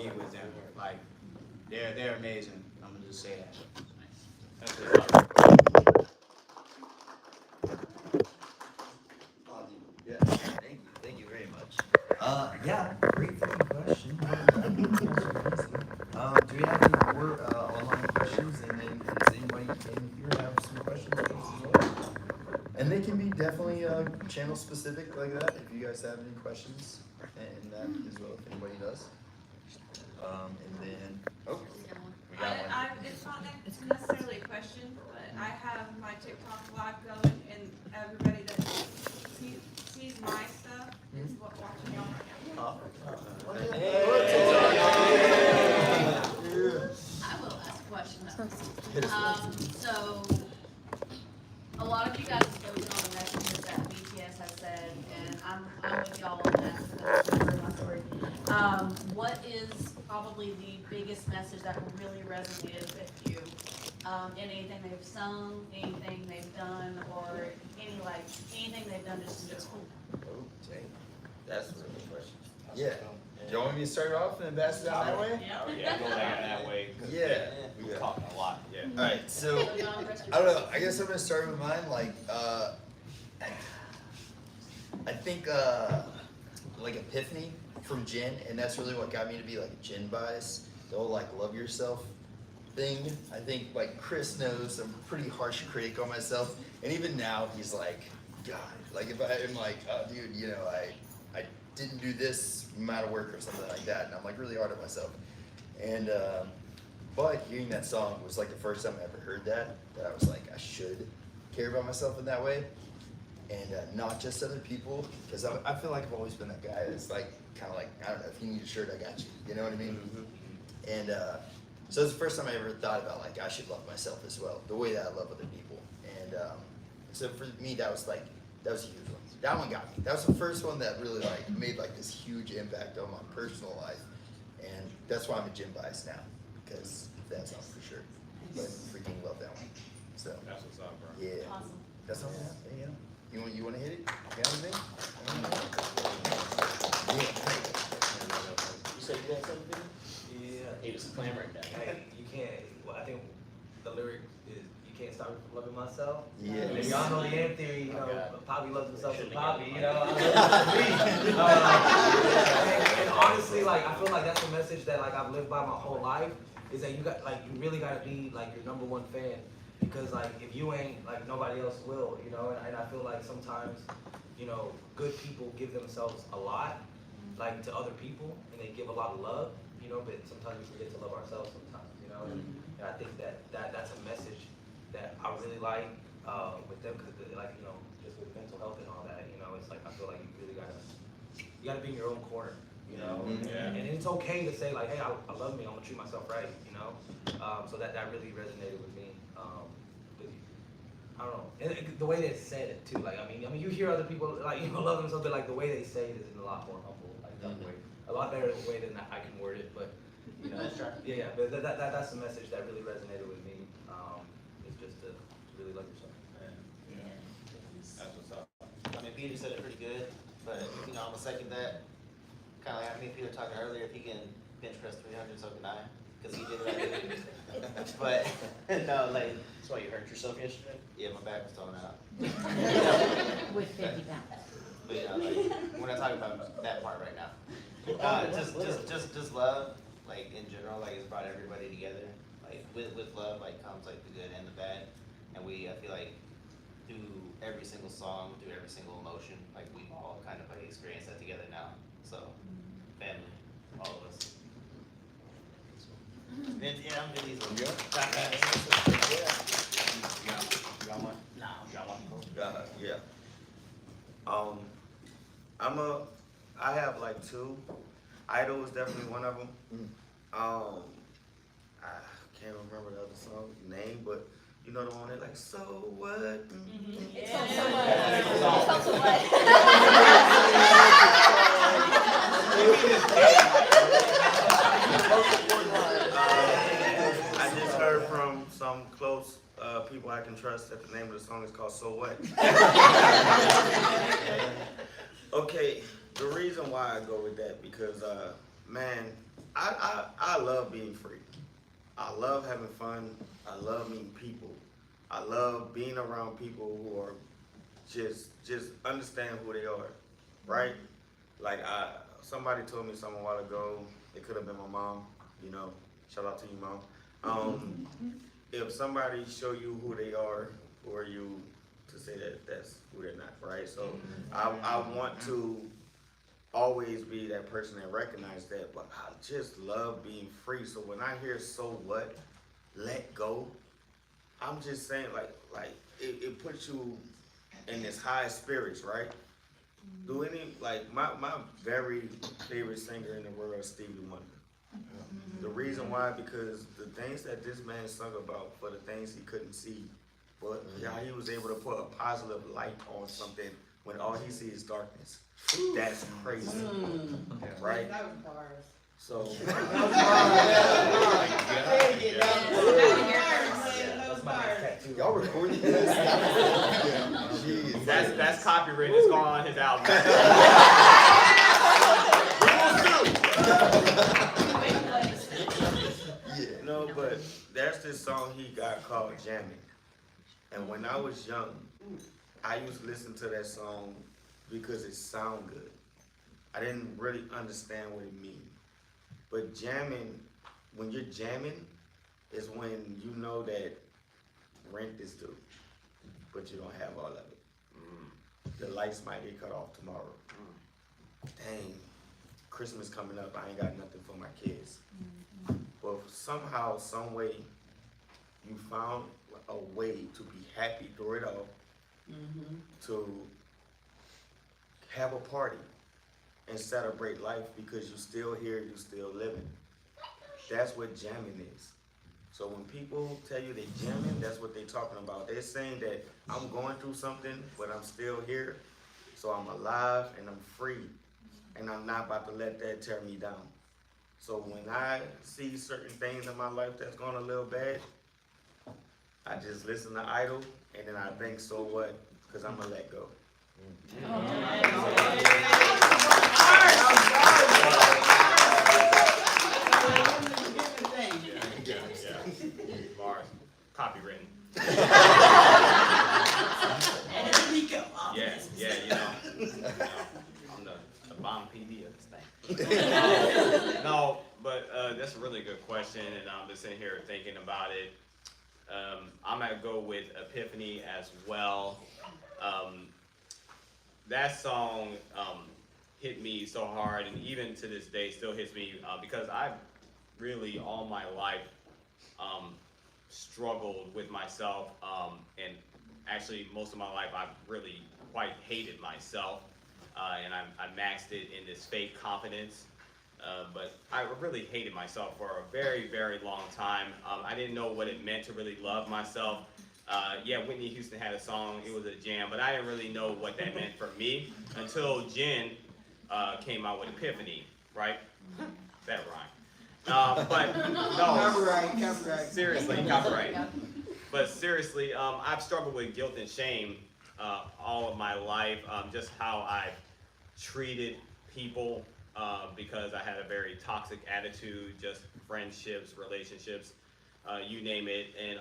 be with them. Like, they're amazing. I'm gonna just say that. That's Yeah, thank you very much. Yeah, great fucking question. Do we have any more online questions? And then does anybody in here have some questions for us as well? And they can be definitely channel specific like that if you guys have any questions and that as well if anybody does. And then we got one. It's not necessarily a question, but I have my TikTok live going, and everybody that sees my stuff is watching y'all right now. I will ask a question though. So, a lot of you guys have spoken on the messages that BTS has said, and I'm with y'all on that, because I've heard my story. What is probably the biggest message that really resonated with you? In anything they've sung, anything they've done, or anything they've done just to cool? Okay, that's a really good question. Yeah. Do you want me to start off and pass it out that way? Yeah, go down that way. Yeah. We were talking a lot, yeah. All right, so I don't know. I guess I'm gonna start with mine. Like, I think like Epiphany from Jin, and that's really what got me to be like a Jin bias. The whole like love yourself thing. I think like Chris knows I'm a pretty harsh critic on myself, and even now he's like, God, like if I'm like, oh dude, you know, I didn't do this amount of work or something like that, and I'm like really hard on myself. And but hearing that song was like the first time I ever heard that I was like, I should care about myself in that way, and not just other people, because I feel like I've always been that guy that's like kind of like, I don't know, if you need a shirt, I got you. You know what I mean? Mm-hmm. And so it's the first time I ever thought about like I should love myself as well, the way that I love other people. And so for me, that was a huge one. That one got me. That was the first one that really like made like this huge impact on my personal life, and that's why I'm a gym bias now, because that's not for sure. But I freaking love that one. So That's what's up, bro. yeah, Awesome. that's all I have. Yeah. You want to hit it? You got anything? You said you had something? Yeah. He was playing right now. Hey, you can't. Well, I think the lyric is you can't stop me from loving myself. Yeah. And if y'all know the end theory, you know, Poppy loves himself some Poppy. You know, I love me. And honestly, like I feel like that's a message that like I've lived by my whole life. Is that you really gotta be like your number one fan, because like if you ain't, like nobody else will, you know. And I feel like sometimes, you know, good people give themselves a lot, like to other people, and they give a lot of love, you know. But sometimes we forget to love ourselves sometimes, you know. And I think that's a message that I really like with them, because like, you know, just with mental health and all that, you know, it's like I feel like you really gotta be in your own corner. You know, and it's okay to say like, hey, I love me, I'm gonna treat myself right, you know. So that really resonated with me. I don't know, and the way they said it too. Like, I mean, you hear other people like, you know, love themselves, but like the way they say it is in a lot more humble, like that way, a lot better way than I can word it. But you know, yeah. But that's the message that really resonated with me. Is just to really love yourself. Yeah. That's what's up. I mean, Peter said it pretty good, but you know, I'm gonna second that. Kind of like me and Peter talking earlier, if he can bench press 300, so can I, because he did it. But no, like, that's why you hurt yourself yesterday. Yeah, my back was thrown out. With 50 pounds. But yeah, like, we're not talking about that part right now. Just love, like in general, like it's brought everybody together. Like with love, like comes like the good and the bad, and I feel like through every single song, through every single emotion, like we've all kind of like experienced that together now. So, family, all of us. And yeah, I'm good. These You got one? No. You got one? Yeah. I have like two. Idol is definitely one of them. I can't remember the other song name, but you know the one that like, so what? It's also what. It's also what. I just heard from some close people I can trust that the name of the song is called So What. Okay, the reason why I go with that, because man, I love being free. I love having fun. I love meeting people. I love being around people who are just understand who they are, right? Like somebody told me something a while ago. It could have been my mom. You know, shout out to you, mom. If somebody show you who they are, who are you to say that that's who they're not, right? So I want to always be that person that recognizes that, but I just love being free. So when I hear "so what," let go, I'm just saying like it puts you in this high spirits, right? Do any like my very favorite singer in the world is Stevie Wonder. The reason why, because the things that this man sung about for the things he couldn't see, but how he was able to put a positive light on something when all he sees is darkness. That's crazy, right? That was bars. So Those bars. Y'all recording this? Jeez. That's copywritten. It's going on his album. Yeah. no, but there's this song he got called "Jamming," and when I was young, I used to listen to that song because it sounded good. I didn't really understand what it means. But jamming, when you're jamming, is when you know that rent is due, but you don't have all of it. The lights might get cut off tomorrow. Dang, Christmas coming up, I ain't got nothing for my kids. But somehow, some way, you found a way to be happy through it all, to have a party and celebrate life because you're still here, you're still living. That's what jamming is. So when people tell you they jamming, that's what they're talking about. They're saying that I'm going through something, but I'm still here. So I'm alive and I'm free. And I'm not about to let that tear me down. So when I see certain things in my life that's going a little bad, I just listen to Idol and then I think, so what? Because I'm going to let go. Bars. Copywritten. Yeah, I'm the bomb PD of this thing. No, but that's a really good question, and I'm just sitting here thinking about it. I'm gonna go with Epiphany as well. That song hit me so hard, and even to this day still hits me because I've really all my life struggled with myself, and actually most of my life I've really quite hated myself, and I maxed it in this fake confidence, but I really hated myself for a very, very long time. I didn't know what it meant to really love myself. Yeah, Whitney Houston had a song, it was a jam, but I didn't really know what that meant for me until Jen came out with Epiphany, right? That rhyme. But no, seriously, copyright. But seriously, I've struggled with guilt and shame all of my life, just how I've treated people because I had a very toxic attitude, just friendships, relationships, you name it. And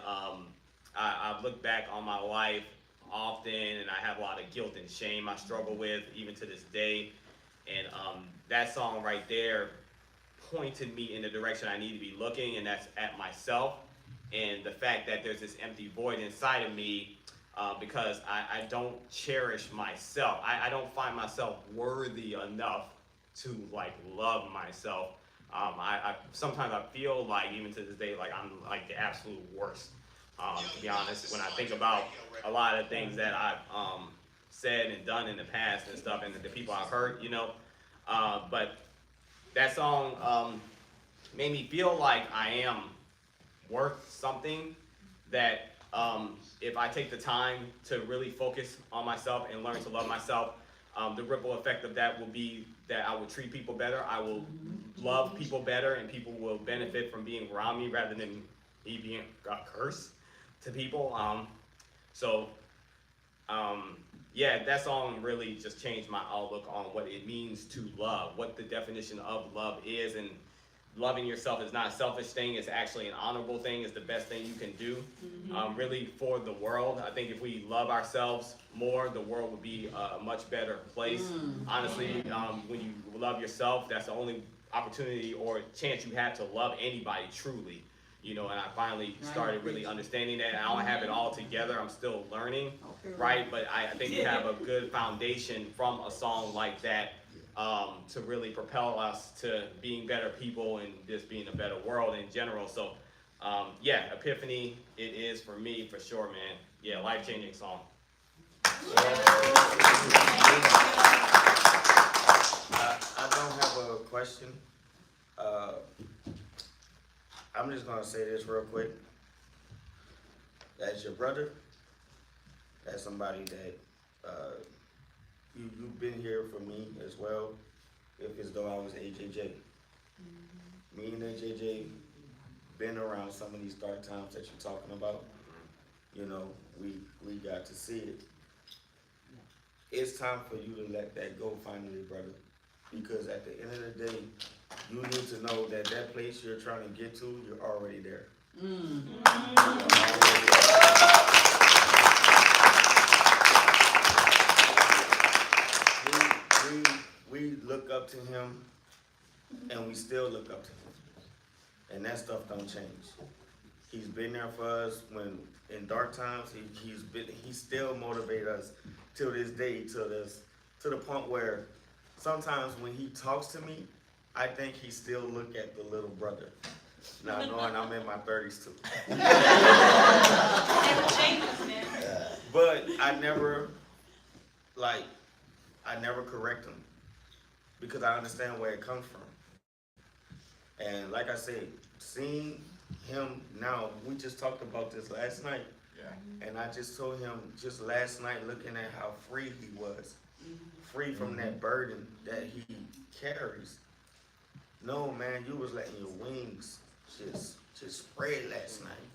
I've looked back on my life often, and I have a lot of guilt and shame I struggle with even to this day. And that song right there pointed me in the direction I need to be looking, and that's at myself. And the fact that there's this empty void inside of me because I don't cherish myself. I don't find myself worthy enough to like love myself. I sometimes I feel like even to this day like I'm like the absolute worst. To be honest, when I think about a lot of things that I've said and done in the past and stuff, and the people I've hurt, but that song made me feel like I am worth something, that if I take the time to really focus on myself and learn to love myself, the ripple effect of that will be that I will treat people better, I will love people better, and people will benefit from being around me rather than me being a curse to people. Yeah, that song really just changed my outlook on what it means to love, what the definition of love is, and loving yourself is not a selfish thing, it's actually an honorable thing, it's the best thing you can do, really for the world. I think if we love ourselves more, the world would be a much better place. Honestly, when you love yourself, that's the only opportunity or chance you have to love anybody truly. You know, and I finally started really understanding that. I don't have it all together, I'm still learning, right? But I think we have a good foundation from a song like that to really propel us to being better people and just being a better world in general. So, yeah, Epiphany, it is for me, for sure, man. Yeah, life-changing song. I don't have a question. I'm just gonna say this real quick. As your brother, as somebody that you've been here for me as well. If as though I was AJJ, me and AJJ been around some of these dark times that you're talking about. You know, we got to see it. It's time for you to let that go finally, brother. Because at the end of the day, you need to know that that place you're trying to get to, you're already there. We look up to him, and we still look up to him. And that stuff don't change. He's been there for us when in dark times. He still motivates us till this day, to the point where sometimes when he talks to me, I think he still look at the little brother. Now knowing I'm in my 30s too. But I never correct him because I understand where it comes from. And like I said, seeing him now, we just talked about this last night. Yeah. And I just told him just last night, looking at how free he was, free from that burden that he carries. No, man, you was letting your wings just spread last night.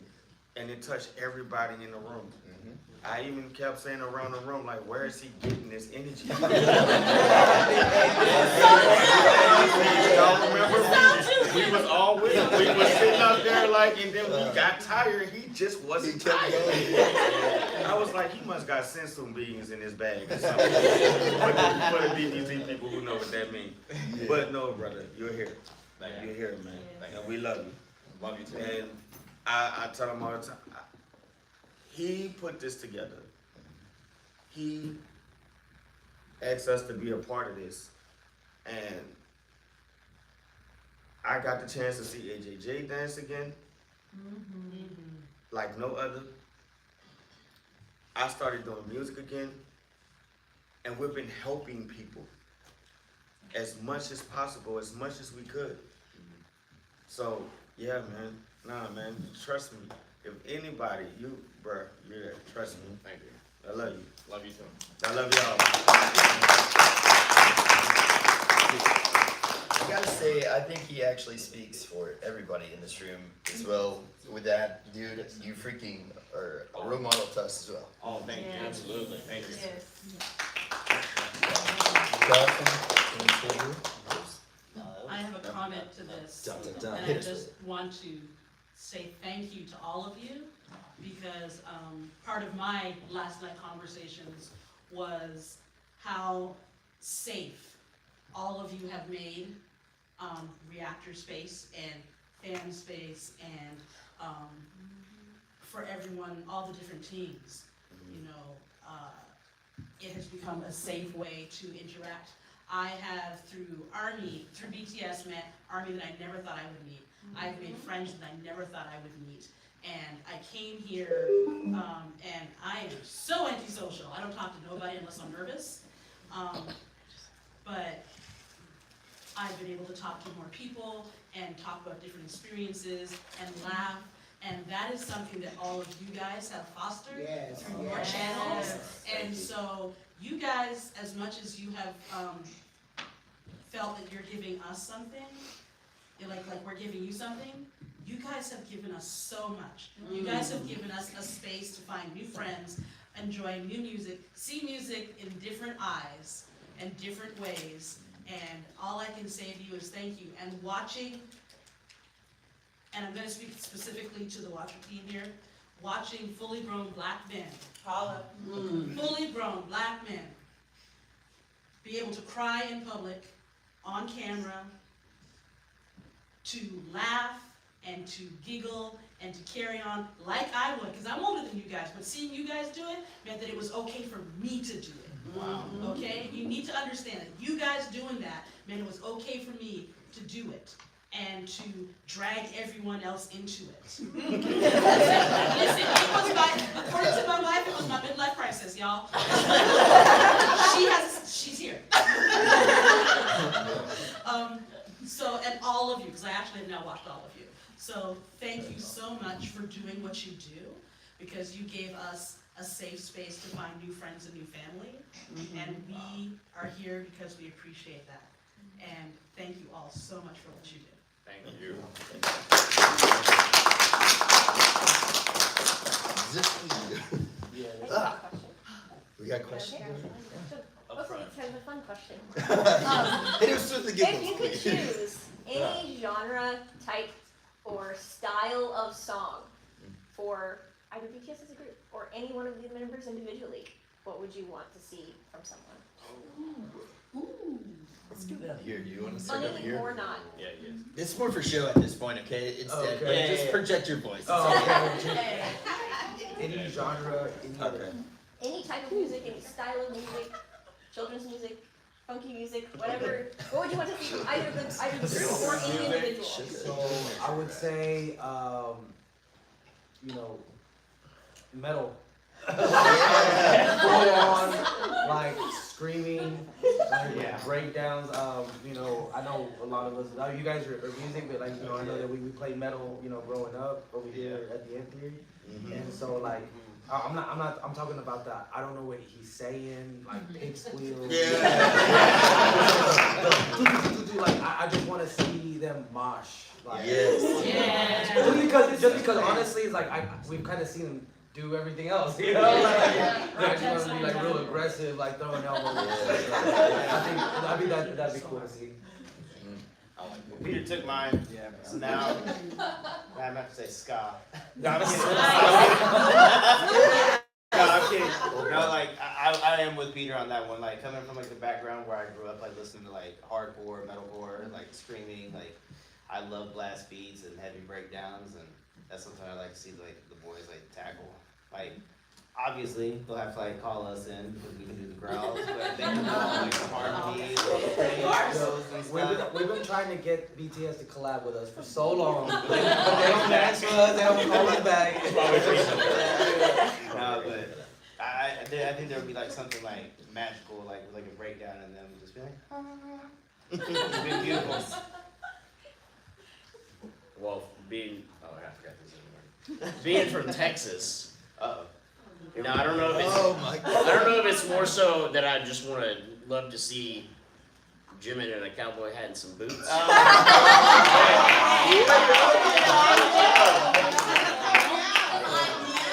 And it touched everybody in the room. I even kept saying around the room, like, where is he getting this energy? Y'all remember we was all with him. We was sitting up there like, and then we got tired. He just wasn't tired. I was like, he must got sensu beans in his bag or something. For the DBZ people who know what that means. But no, brother, you're here. You're here, man. And we love you. Love you too. And I tell him all the time, he put this together. He asked us to be a part of this. And I got the chance to see AJJ dance again, like no other. I started doing music again, and we've been helping people as much as possible, as much as we could. So, yeah, man. Nah, man, trust me. If anybody, bruh, you're there. Trust me. Thank you. I love you. Love you too. I love y'all. I gotta say, I think he actually speaks for everybody in this room as well. With that, dude, you freaking are a role model to us as well. Oh, thank you. Absolutely. Thank you. I have a comment to this, Dun, dun, dun. and Hit I us just with want to say thank you to all of you, because part of my last night conversations was how safe all of you have made reactor space and fan space and for everyone, all the different teams. You know, it has become a safe way to interact. I have, through BTS, met Army that I never thought I would meet. I've made friends that I never thought I would meet. And I came here, and I am so antisocial. I don't talk to nobody unless I'm nervous. But I've been able to talk to more people and talk about different experiences and laugh. And that is something that all of you guys have fostered through your channels. And so you guys, as much as you have felt that you're giving us something, like we're giving you something, you guys have given us so much. You guys have given us a space to find new friends, enjoy new music, see music in different eyes and different ways. And all I can say to you is thank you. And watching and I'm gonna speak specifically to the Watcher team here, watching fully grown black men, Holla. fully grown black men, be able to cry in public, on camera, to laugh and to giggle and to carry on like I would, because I'm older than you guys, but seeing you guys do it meant that it was okay for me to do it. Wow. Okay? You need to understand that you guys doing that meant it was okay for me to do it and to drag everyone else into it. Listen, it was according to my wife, it was my midlife crisis, y'all. She's here. So, and all of you, because I actually have now watched all of you. So thank you so much for doing what you do, because you gave us a safe space to find new friends and new family. And we are here because we appreciate that. And thank you all so much for what you do. Thank you. We got questions? Okay, kind of a fun question. Hit us with the giggles, If you could please. choose any genre, type, or style of song for either BTS as a group or any one of the members individually, what would you want to see from someone? Let's get out of here. Do you want to start over Funny here? or not? Yeah, yes. It's more for show at this point, okay? Okay. Just project your voice. Oh, okay. Any genre, any other. Any type of music, any style of music, children's music, funky music, whatever. What would you want to see from either the group or any individual? So I would say, metal. Full on, like screaming, like breakdowns. I know a lot of us. You guys are music, but I know that we played metal, growing up over here at the nth grade, and so like. I'm talking about that. I don't know what he's saying, like pig squeals. Like I just want to see them mosh. Like, Just because honestly, it's like we've kind of seen them do everything else, I just want to be like real aggressive, like throwing elbows. I think that'd be cool to see. Peter took mine. Yeah. So now I'm about to say ska. No, I'm kidding. No, like I am with Peter on that one. Like coming from like the background where I grew up, like listening to like hardcore, metalcore, like screaming. Like I love blast beats and heavy breakdowns, and that's something I like to see like the boys like tackle. Like obviously they'll have to like call us in because we can do the growls, but they can do like the harmonies, and stuff. We've been trying to get BTS to collab with us for so long, but they don't answer us. They don't call us back. No, but I think there would be like something like magical, like with like a breakdown, and then just be like, it'd be beautiful. Well, being from Texas. Uh-oh. Now I don't know if it's I don't know if it's more so that I just want to love to see Jimin in a cowboy hat and some boots.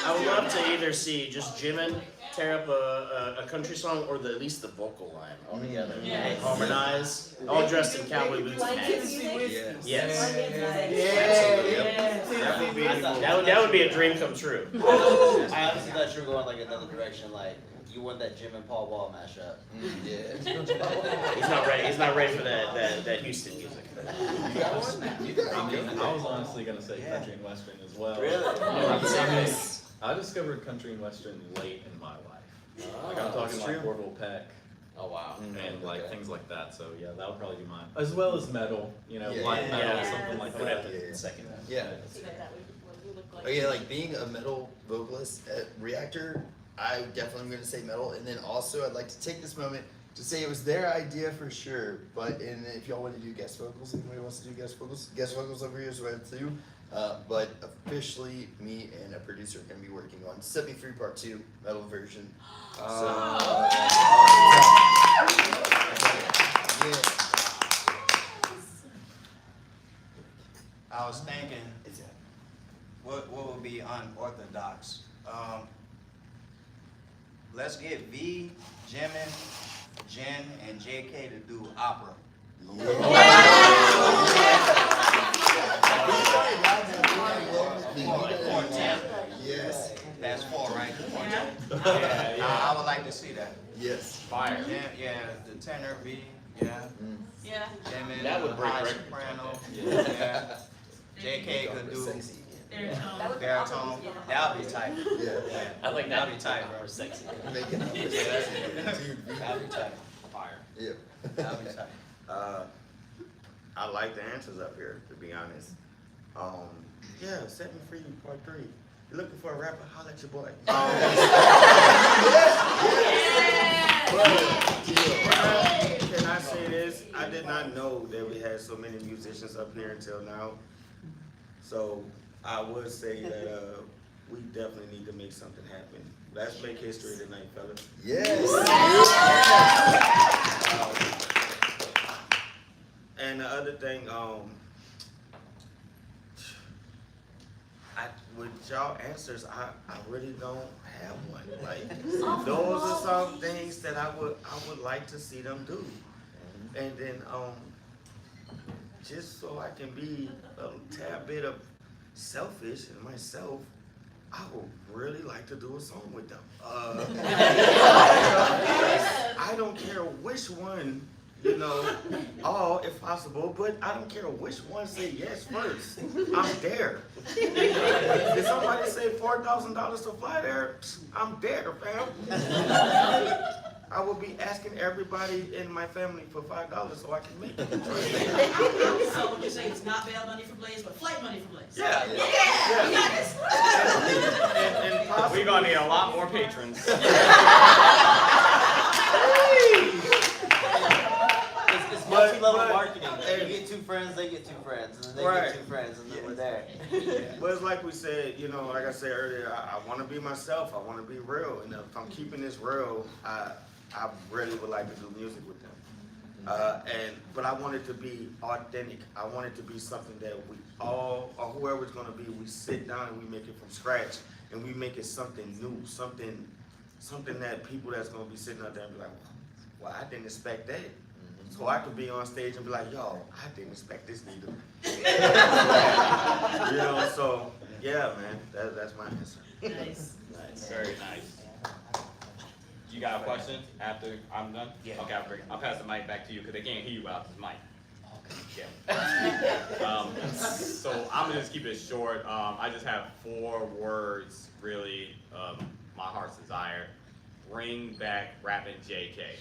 I would love to either see just Jimin tear up a country song, or at least the vocal line all together. Yes. Harmonize, all dressed in cowboy boots and hats. Yes. That would be a dream come true. I honestly thought you were going like another direction, like you want that Jim and Paul Wall mashup. He's not ready for that Houston music. You got one? I was honestly gonna say country and western as well. Really? I discovered country and western late in my life. Like I'm talking like Orville Peck. Oh wow. And like things like that. So yeah, that would probably be mine. As well as metal, light metal, something like that. Second. Yeah. See what that would look like. Okay, like being a metal vocalist at Reactor, I definitely am going to say metal. And then also, I'd like to take this moment to say it was their idea for sure. But if y'all want to do guest vocals, anybody wants to do guest vocals over here as well too. But officially, me and a producer are going to be working on Set Me Free Part 2, metal version. I was thinking, what would be unorthodox? Let's get V, Jimin, Jen, and JK to do opera. see that. Yes. Fire. Yeah, yeah, the tenor B, yeah. Yeah. Jamming That would the break high records soprano, right yeah. JK could do Sexy again. baritone, that would be tight. Yeah. I like That'd be tight, bro. for sexy. Making up for Yeah, sexy again. Dude, that'd be tight. Fire. yeah. That'd be tight. I like the answers up here, to be honest. Yeah, Set Me Free, part 3. You're looking for a rapper, holla at your boy. Can I say this? I did not know that we had so many musicians up here until now. So I would say that we definitely need to make something happen. Let's make history tonight, fellas. Yes. And the other thing, with y'all answers, I really don't have one. Like those are some things that I would like to see them do. And then just so I can be a tad bit of selfish in myself, I would really like to do a song with them. I don't care which one, you know, all if possible, but I don't care which one say yes first. I'm there. Did somebody say $4,000 to fly there? I'm there, fam. I will be asking everybody in my family for $5 so I can make it. So what you're saying is not bail money for Blaze, but flight money for Blaze. Yeah. We got this. And possibly, We're gonna need a lot more patrons. It's multi-level but- marketing. and- You get 2 friends, they get 2 friends, and then they Right. get 2 friends, and then we're there. But it's like we said, you know, like I said earlier, I want to be myself. I want to be real. And if I'm keeping this real, I really would like to do music with them. But I want it to be authentic. I want it to be something that we all, or whoever's going to be, we sit down and we make it from scratch, and we make it something new, something that people that's going to be sitting out there and be like, well, I didn't expect that. So I could be on stage and be like, yo, I didn't expect this neither. You know, so yeah, man, that's my answer. Nice. Nice. Very nice. You got a question after I'm done? Yeah. Okay, I'll pass the mic back to you because they can't hear you without this mic. Yeah. So I'm gonna just keep it short. I just have 4 words, really, my heart's desire. Bring back rapping JK.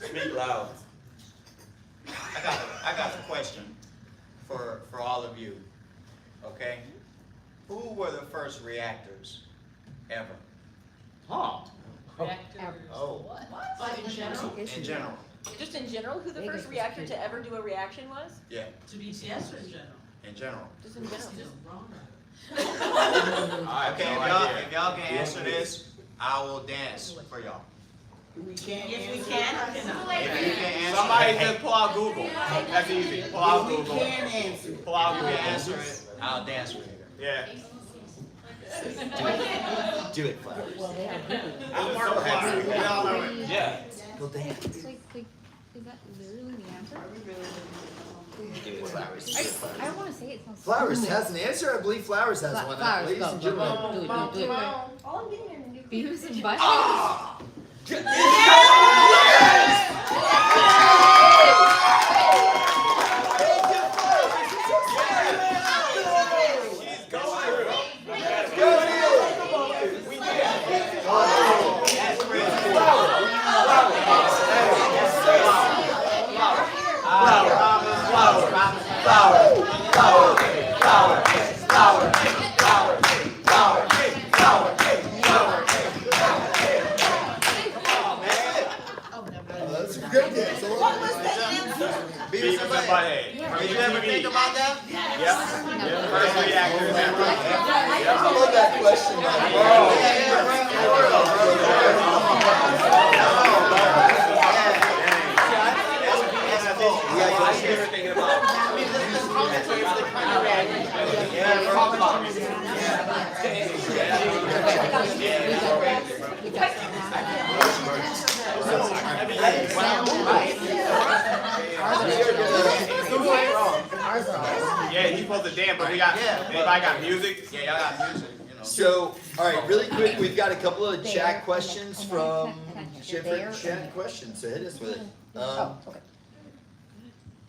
Speak loud. I got a question for all of you, okay? Who were the first reactors ever? Huh. Oh. Like in general? In general, Just in general, who the first reactor to ever do a reaction was? yeah, To BTS or in general? in general. Just in general. Still wrong. I have Okay, no if idea. y'all can answer this, I will dance for y'all. If we can, or cannot. If you can answer Somebody it, just pull out Google. That's easy. Pull out Google. Pull out if you Google. can answer it, I'll dance with you. Yeah. Do it, Flowers. I'm so happy. We all know it. Yeah. Go dance. Is that literally the answer? Do it, Flowers. I don't want to say it sounds Flowers has an answer. I believe Flowers has one. Flowers, Ladies go, and go, gentlemen. go, do it, do it. All I'm getting here to do. Beavis and Butthead? That's a good dance. What was the answer? Beavis and Butthead. Did you ever think about that? Yep. First reactors ever. I love that question, man. Are the close the dam, but we got, anybody got music? Yeah, y'all got music, you know. So, all right, really quick, we've got a couple of There, chat questions and then- from can I hear different there, chat and- questions, so hit us with it. Oh, okay.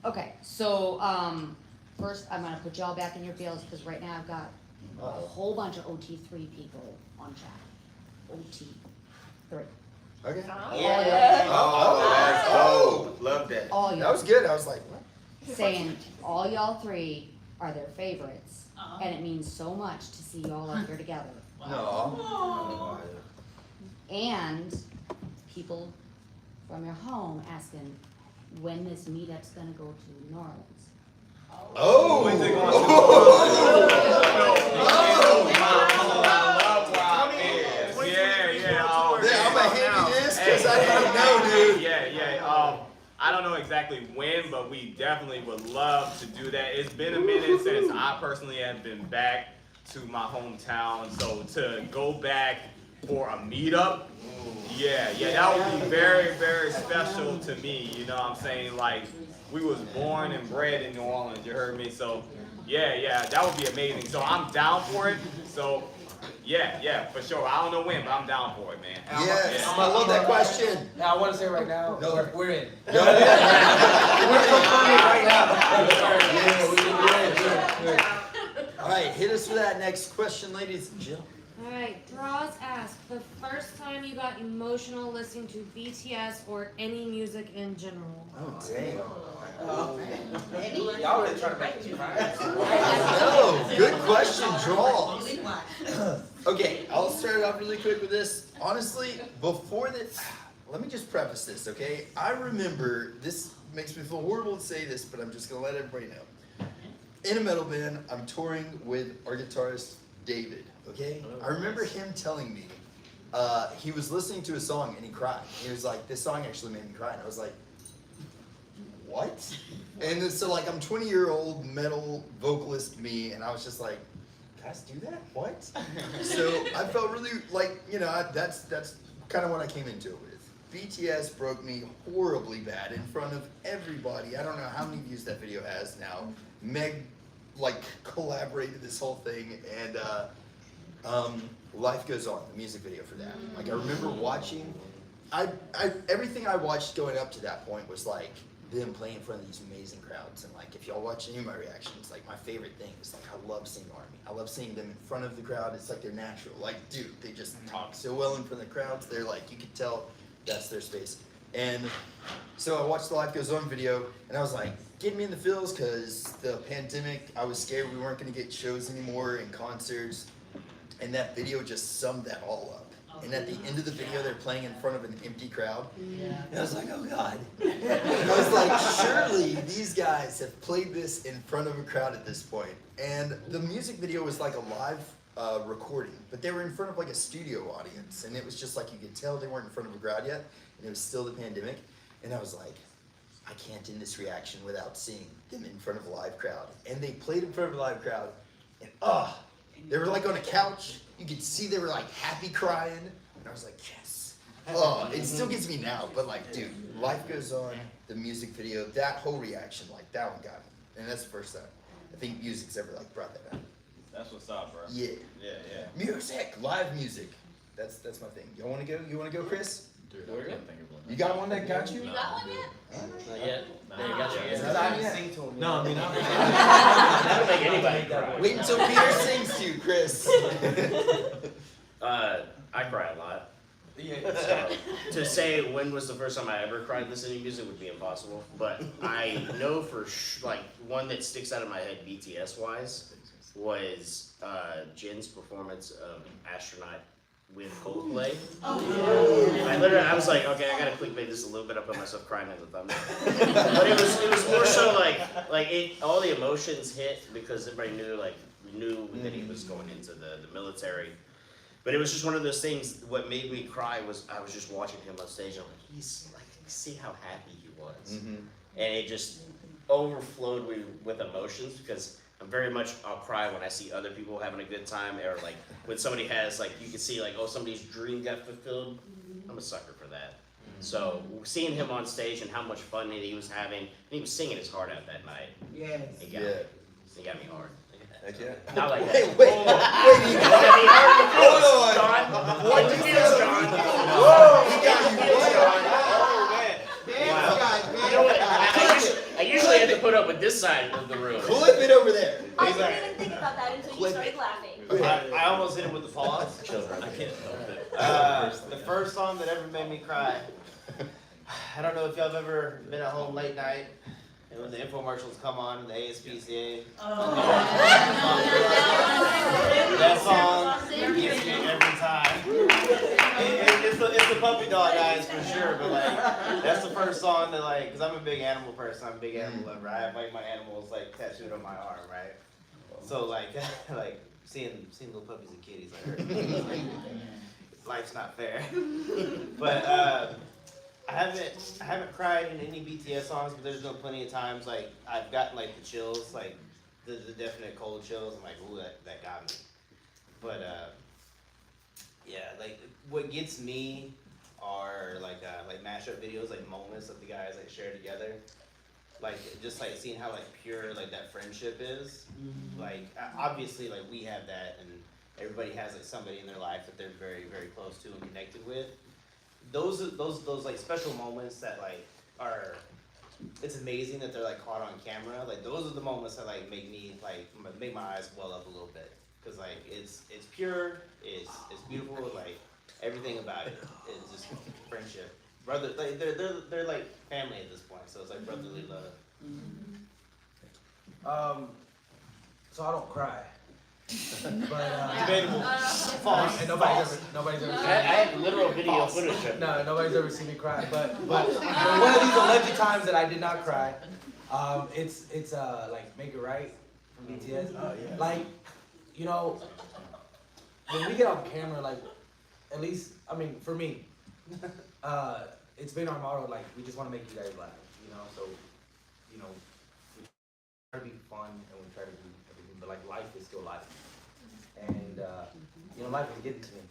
Okay, so, first, I'm gonna put y'all back in your fields, because right now I've got a whole bunch of OT3 people on chat. OT3. Okay. Oh, love that. All That y'all, was good, I was like, what? saying all y'all three are their favorites, Uh-huh. and it means so much to see y'all up here together. No. And people from your home asking when this meetup's gonna go to New Orleans. Oh! When's it going to? Yeah, I'm gonna hand you this, cause I don't know, dude. Yeah. I don't know exactly when, but we definitely would love to do that. It's been a minute since I personally have been back to my hometown, so to go back for a meetup, yeah, that would be very, very special to me. You know what I'm saying? Like, we was born and bred in New Orleans, you heard me? So, yeah, that would be amazing. So I'm down for it. So, yeah, for sure. I don't know when, but I'm down for it, man. Yes, I love that question. Now I want to say right now, No. we're in. No. We're confirming right now. Yes. We're in. All right, hit us with that next question, ladies and gentlemen. Alright, Draws asked, the first time you got emotional listening to BTS or any music in general? Oh, damn. Y'all really trying to make me cry. No, good question, draws. Okay, I'll start it off really quick with this. Honestly, before this, let me just preface this, okay? I remember, this makes me feel horrible to say this, but I'm just gonna let everybody know. In a metal band, I'm touring with our guitarist, David, okay? I remember him telling me, he was listening to a song and he cried. He was like, this song actually made me cry. And I was like, what? And then, so like, I'm 20-year-old metal vocalist me, and I was just like, guys do that? What? So I felt really like, that's kind of what I came into it with. BTS broke me horribly bad in front of everybody. I don't know how many views that video has now. Meg, collaborated this whole thing, and Life Goes On, the music video for that. Like, I remember watching, everything I watched going up to that point was like, them playing in front of these amazing crowds, and like if y'all watch any of my reactions, like my favorite thing is like I love seeing Army. I love seeing them in front of the crowd. It's like they're natural. Like, dude, they just talk so well in front of the crowds. They're like, you could tell that's their space. And so I watched the Life Goes On video, and I was like, getting me in the feels, because the pandemic, I was scared we weren't going to get shows anymore and concerts, and that video just summed that all up. And at the end of the video, they're playing in front of an empty crowd. And I was like, oh God. And I was like, surely these guys have played this in front of a crowd at this point. And the music video was like a live recording, but they were in front of like a studio audience. And it was just like, you could tell they weren't in front of a crowd yet. And it was still the pandemic. And I was like, I can't end this reaction without seeing them in front of a live crowd. And they played in front of a live crowd. And they were like on a couch. You could see they were like happy crying. And I was like, yes. Oh, it still gets me now. But like, dude, Life Goes On, the music video, that whole reaction, like that one got me. And that's the first time I think music's ever like brought that out. That's what's up, bro. Yeah. Music, live music. That's my thing. You wanna go? You wanna go, Chris? Dude, I can't think of one. You got one that got you? You got one yet? Not yet. No, I got you. Because I haven't sing to him. No, I mean, That'll make anybody cry. Wait until Peter sings to you, Chris. I cry a lot. Yeah. So, to say when was the first time I ever cried listening to music would be impossible. But I know for one that sticks out of my head BTS wise was Jin's performance of Astronaut with Coldplay. I was like, okay, I gotta clickbait this a little bit. I put myself crying as a thumbnail. But it was more so all the emotions hit because everybody knew that he was going into the military. But it was just one of those things. What made me cry was I was just watching him on stage. I'm like, see how happy he was, and it just overflowed with emotions because I'm very much I'll cry when I see other people having a good time, or like when somebody has you can see somebody's dream got fulfilled. I'm a sucker for that. So seeing him on stage and how much fun he was having, and he was singing his heart out that night. Yes. It got me hard. Heck yeah. Not like that. Wait, you got Have you heard the Hold feels, on. John? What the feels, John? Whoa, he got you. Oh, man. You know what? I usually have to put up with this side of the room. Clip it over there. I didn't even think about that until you Clip started it. laughing. I almost hit it with the pause. I can't help it. The first song that ever made me cry. I don't know if y'all have ever been at home late night and when the infomercials come on and the ASPCA. That song gets me every time. It's the puppy dog eyes for sure, but like that's the first song that like, cause I'm a big animal person, I'm a big animal lover. I have like my animals like tattooed on my arm, right? So like like seeing little puppies and kitties like life's not fair. But I haven't cried in any BTS songs, but there's been plenty of times like I've gotten like the chills, like the definite cold chills. I'm like, ooh, that got me. But yeah, like what gets me are like mashup videos, like moments that the guys like share together. Like just like seeing how like pure like that friendship is. Like obviously like we have that, and everybody has like somebody in their life that they're very very close to and connected with. Those like special moments that like are, it's amazing that they're like caught on camera. Like those are the moments that like make me like make my eyes well up a little bit, cause like it's pure, it's beautiful, like everything about it is just friendship. Brother, like they're like family at this point, so it's like brotherly love. So I don't cry. But Debatable. False. And nobody's ever I seen have literal video footage of it. No, nobody's ever seen me cry. But one of these alleged times that I did not cry, it's like Make It Right from BTS. Oh yeah. Like, you know, when we get on camera, like, at least, I mean, for me, it's been our motto, like, we just want to make you guys laugh, you know, so, you know, we try to be fun and we try to do everything, but like, life is still life. And, you know, life is getting to me,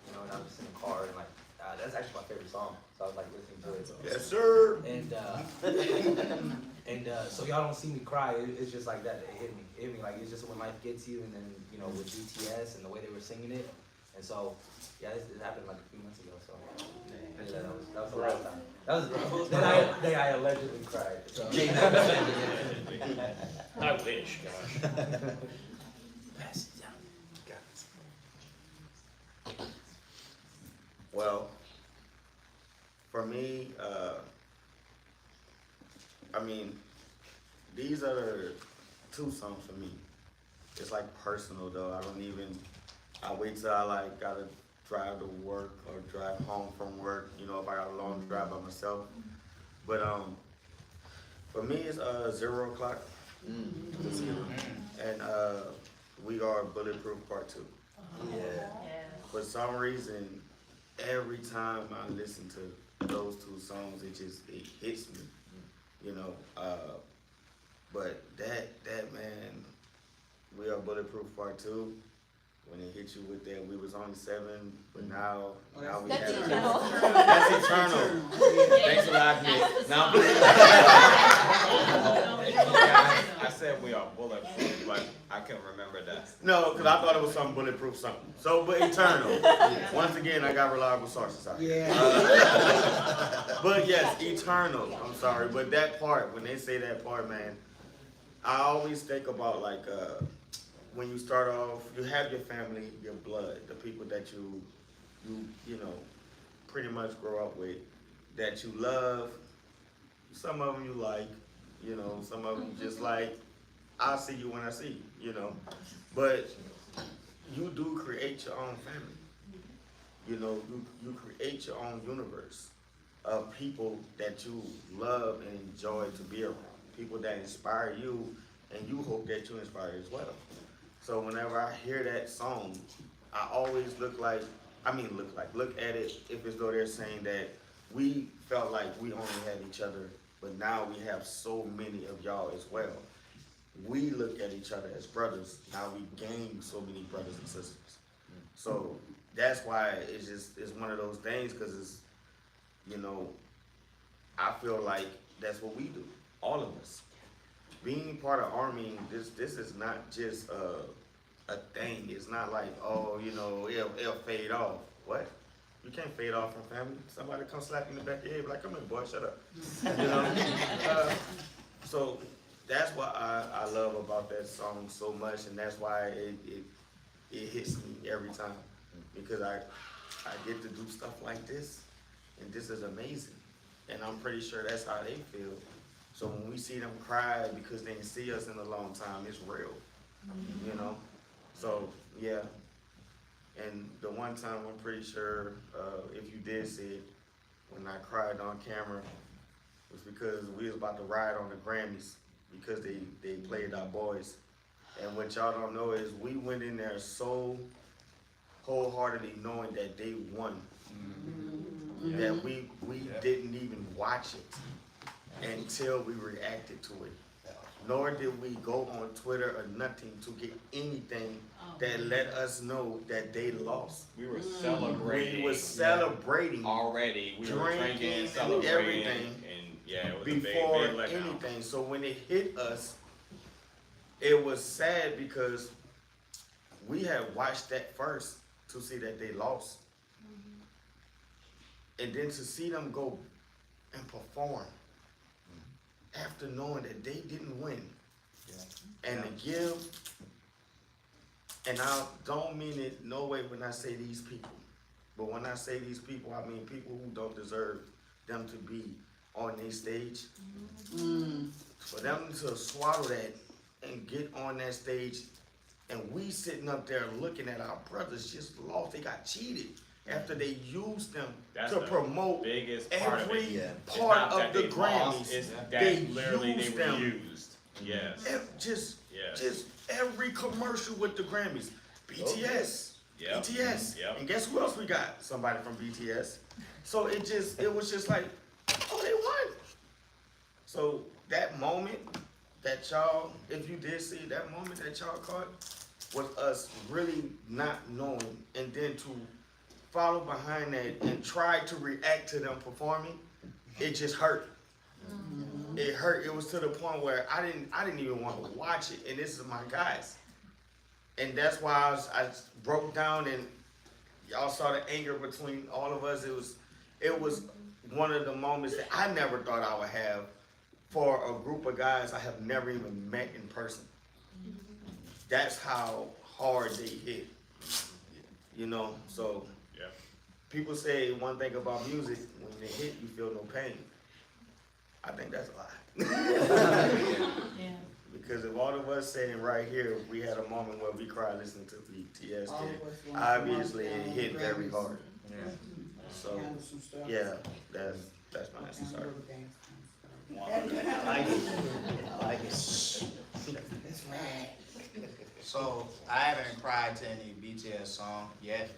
you know, and I'm just in the car and like, that's actually my favorite song, so I was like listening to it. Yes, sir. And so y'all don't see me cry. It's just like that. It hit me like it's just when life gets you, and then you know with BTS and the way they were singing it, and so yeah, it happened like a few months ago. So yeah, that was the last time. That was the day I allegedly cried. So. I wish, gosh. Pass it down. Got it. Well, for me, I mean, these are the two songs for me. It's like personal though. I wait till I like gotta drive to work or drive home from work, you know, if I got a long drive by myself. But for me it's 0 o'clock. And We Are Bulletproof Part 2. Yeah. For some reason, every time I listen to those two songs, it hits me, you know. But that man, We Are Bulletproof Part 2. When it hit you with that, we was only 7, but now we That's have eternal. That's eternal. Thanks for locking it. Now, I said we are bulletproof, but I can't remember that. no, because I thought it was some bulletproof something. So, but eternal. Once again, I got reliable sources out here. But yes, eternal. I'm sorry, but that part, when they say that part, man, I always think about like when you start off, you have your family, your blood, the people that you know, pretty much grow up with, that you love. Some of them you like, you know, some of them just like, I'll see you when I see you, you know. But you do create your own family. You know, you create your own universe of people that you love and enjoy to be around. People that inspire you, and you hope that you inspire as well. So whenever I hear that song, I always look at it if as though they're saying that we felt like we only had each other, but now we have so many of y'all as well. We look at each other as brothers, now we gain so many brothers and sisters. So that's why it's one of those things, because it's, you know, I feel like that's what we do, all of us. being part of Army, this is not just a thing. It's not like, oh, you know, it'll fade off. What? You can't fade off from family. Somebody come slap you in the back of your head, be like, come here, boy, shut up. You know? So that's what I love about that song so much, and that's why it hits me every time, because I get to do stuff like this, and this is amazing, and I'm pretty sure that's how they feel. So when we see them cry because they didn't see us in a long time, it's real, you know? So, yeah. And the one time I'm pretty sure, if you did see it, when I cried on camera, was because we was about to ride on the Grammys because they played our boys. And what y'all don't know is we went in there so wholeheartedly knowing that they won. That we didn't even watch it until we reacted to it. Nor did we go on Twitter or nothing to get anything that let us know that they lost. We were celebrating. We were celebrating already. We were drinking, and celebrating, everything and yeah, it was before a big letdown. anything. So when it hit us, it was sad because we had watched that first to see that they lost. And then to see them go and perform after knowing that they didn't win. And to give, and I don't mean it no way when I say these people, but when I say these people, I mean people who don't deserve them to be on their stage. For them to swallow that and get on that stage, and we sitting up there looking at our brothers just lost, they got cheated after they used them to promote biggest part every of it. part of the Grammys. It's that They literally they used were them. used. Yes. Just every commercial with the Grammys. BTS. Yep. BTS. Yep. And guess who else we got? Somebody from BTS. So it was just like, oh, they won. So that moment that y'all, if you did see that moment that y'all caught, was us really not knowing, and then to follow behind that and try to react to them performing, it just hurt. It hurt. It was to the point where I didn't even want to watch it, and this is my guys. And that's why I broke down, and y'all saw the anger between all of us. It was one of the moments that I never thought I would have for a group of guys I have never even met in person. That's how hard they hit, you know? So people say one thing about music, when they hit, you feel no pain. I think that's a lie. Because if all of us sitting right here, we had a moment where we cried listening to BTS, then obviously it hit very hard. So, yeah, that's my answer, sorry. I like it. So, I haven't cried to any BTS song yet.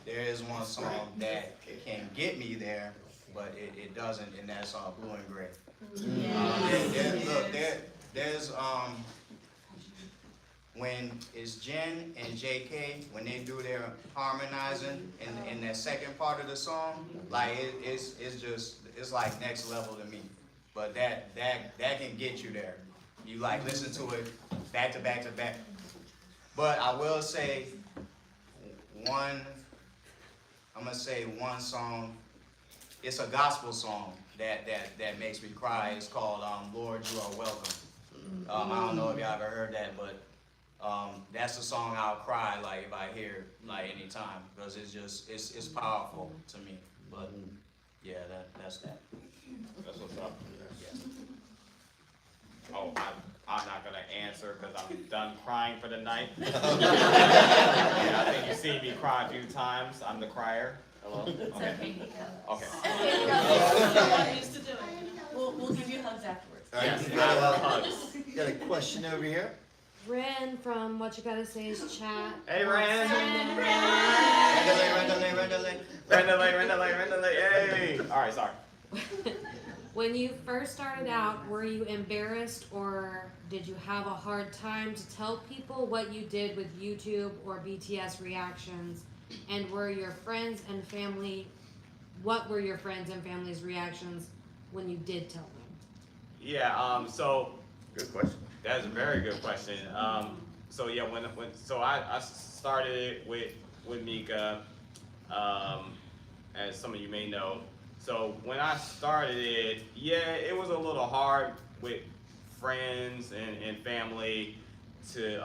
There is one song that can get me there, but it doesn't, and that's Blue and Gray. There's when it's Jen and JK, when they do their harmonizing in that second part of the song, like it's like next level to me. But that can get you there. You like listen to it back to back to back. But I will say I'm gonna say one song. It's a gospel song that makes me cry. It's called Lord, You Are Welcome. I don't know if y'all ever heard that, but that's the song I'll cry like if I hear it, like anytime, because it's powerful to me. But yeah, that's that. That's what's up. Oh, I'm not gonna answer because I'm done crying for the night. Yeah, I think you've seen me cry a few times. I'm the crier. Hello? Okay. I used to do it. We'll give you hugs afterwards. Yes, I love hugs. Got a question over here. Ren from What You Gotta Say's chat. Hey, Ren. Randall, hey. All right, sorry. When you first started out, were you embarrassed or did you have a hard time to tell people what you did with YouTube or BTS reactions? And what were your friends and family's reactions when you did tell them? Yeah, so Good question. That is a very good question. So yeah, so I started it with Mika, as some of you may know. So when I started it, yeah, it was a little hard with friends and family to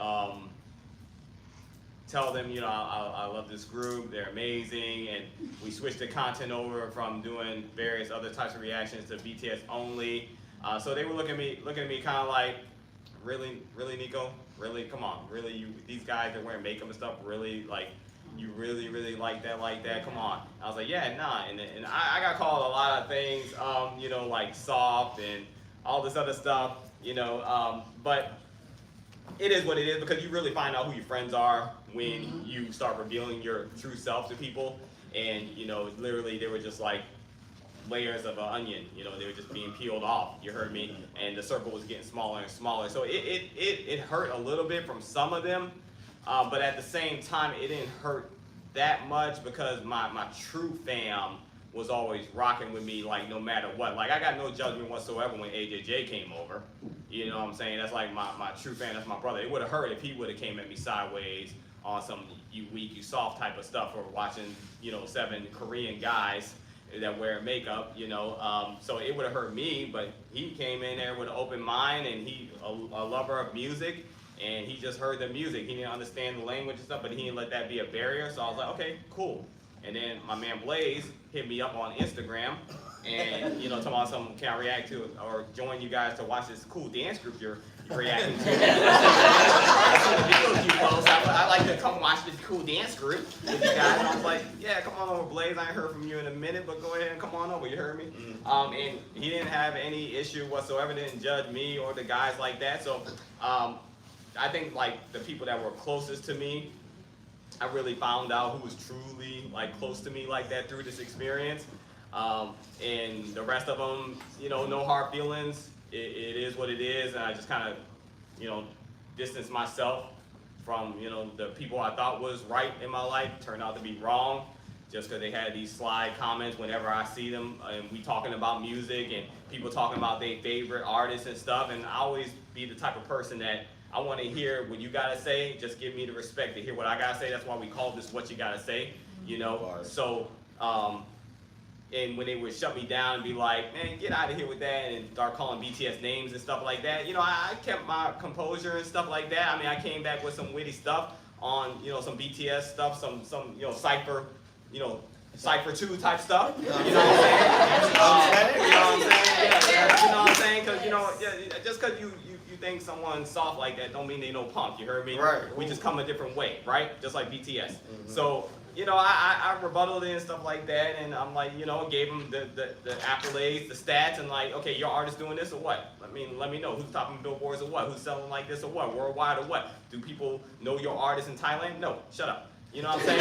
tell them, you know, I love this group, they're amazing, and we switched the content over from doing various other types of reactions to BTS only. So they were looking at me kind of like, really, Nico, really, come on, really, these guys that wear makeup and stuff, really, like, you really like that, come on. I was like, yeah, nah, and I got called a lot of things, you know, like soft and all this other stuff, you know, but it is what it is, because you really find out who your friends are when you start revealing your true self to people. And, you know, literally they were just like layers of an onion, you know, they were just being peeled off, you heard me? And the circle was getting smaller and smaller. So it hurt a little bit from some of them, but at the same time, it didn't hurt that much, because my true fam was always rocking with me, like, no matter what. Like, I got no judgment whatsoever when AJJ came over. You know what I'm saying? That's like my true fan, that's my brother. It would have hurt if he would have came at me sideways on some you weak, you soft type of stuff, or watching, you know, 7 Korean guys that wear makeup, you know. So it would have hurt me, but he came in there with an open mind, and he a lover of music, and he just heard the music. He didn't understand the language and stuff, but he didn't let that be a barrier. So I was like, okay, cool. And then my man Blaze hit me up on Instagram, and, you know, talking about something, can I react to or join you guys to watch this cool dance group you're reacting to? I saw the videos you post. I like to come watch this cool dance group with you guys. And I was like, yeah, come on over, Blaze. I ain't heard from you in a minute, but go ahead and come on over. You heard me? And he didn't have any issue whatsoever. Didn't judge me or the guys like that. So I think, like, the people that were closest to me, I really found out who was truly, like, close to me like that through this experience. And the rest of them, you know, no hard feelings. It is what it is, and I just kind of, you know, distanced myself from, you know, the people I thought was right in my life turned out to be wrong, just because they had these sly comments whenever I see them, and we talking about music and people talking about their favorite artists and stuff, and I always be the type of person that I want to hear what you gotta say. Just give me the respect to hear what I gotta say. That's why we call this What You Gotta Say, you know. So, and when they would shut me down and be like, man, get out of here with that, and start calling BTS names and stuff like that, you know, I kept my composure and stuff like that. I mean, I came back with some witty stuff on, you know, some BTS stuff, some you know, Cypher, you know, Cypher 2 type stuff. You know what I'm saying? You know what I'm saying? Yeah, you know what I'm saying? Because, you know, just because you think someone's soft like that don't mean they no punk, you heard me? Right. We just come a different way, right? Just like BTS. So, you know, I rebutted it and stuff like that, and I'm like, you know, gave them the accolades, the stats, and like, okay, your artist doing this or what? I mean, let me know who's topping billboards or what, who's selling like this or what, worldwide or what. Do people know your artist in Thailand? No, shut up. You know what I'm saying?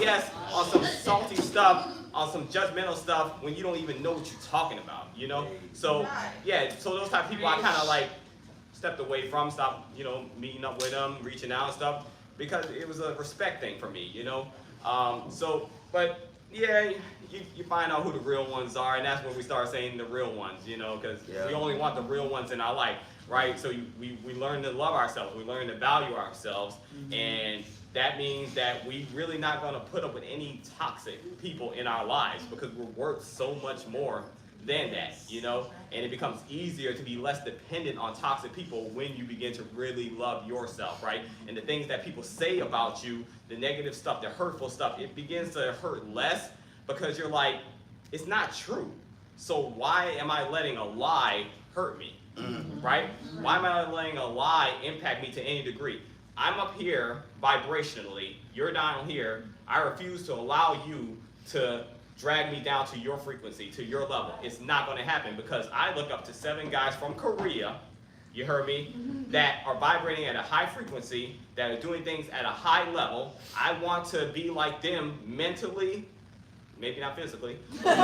Yes, on some salty stuff, on some judgmental stuff, when you don't even know what you're talking about, you know? So, yeah, so those type of people I kind of like stepped away from, stopped, you know, meeting up with them, reaching out and stuff, because it was a respect thing for me, you know? So, but yeah, you find out who the real ones are, and that's when we start saying the real ones, you know, because we only want the real ones in our life, right? So we learn to love ourselves, we learn to value ourselves, and that means that we really not gonna put up with any toxic people in our lives, because we're worth so much more than that, you know? And it becomes easier to be less dependent on toxic people when you begin to really love yourself, right? And the things that people say about you, the negative stuff, the hurtful stuff, it begins to hurt less, because you're like, it's not true. So why am I letting a lie hurt me, right? Why am I letting a lie impact me to any degree? I'm up here vibrationally, you're down here. I refuse to allow you to drag me down to your frequency, to your level. It's not going to happen, because I look up to 7 guys from Korea, you heard me, that are vibrating at a high frequency, that are doing things at a high level. I want to be like them mentally, maybe not physically. I'm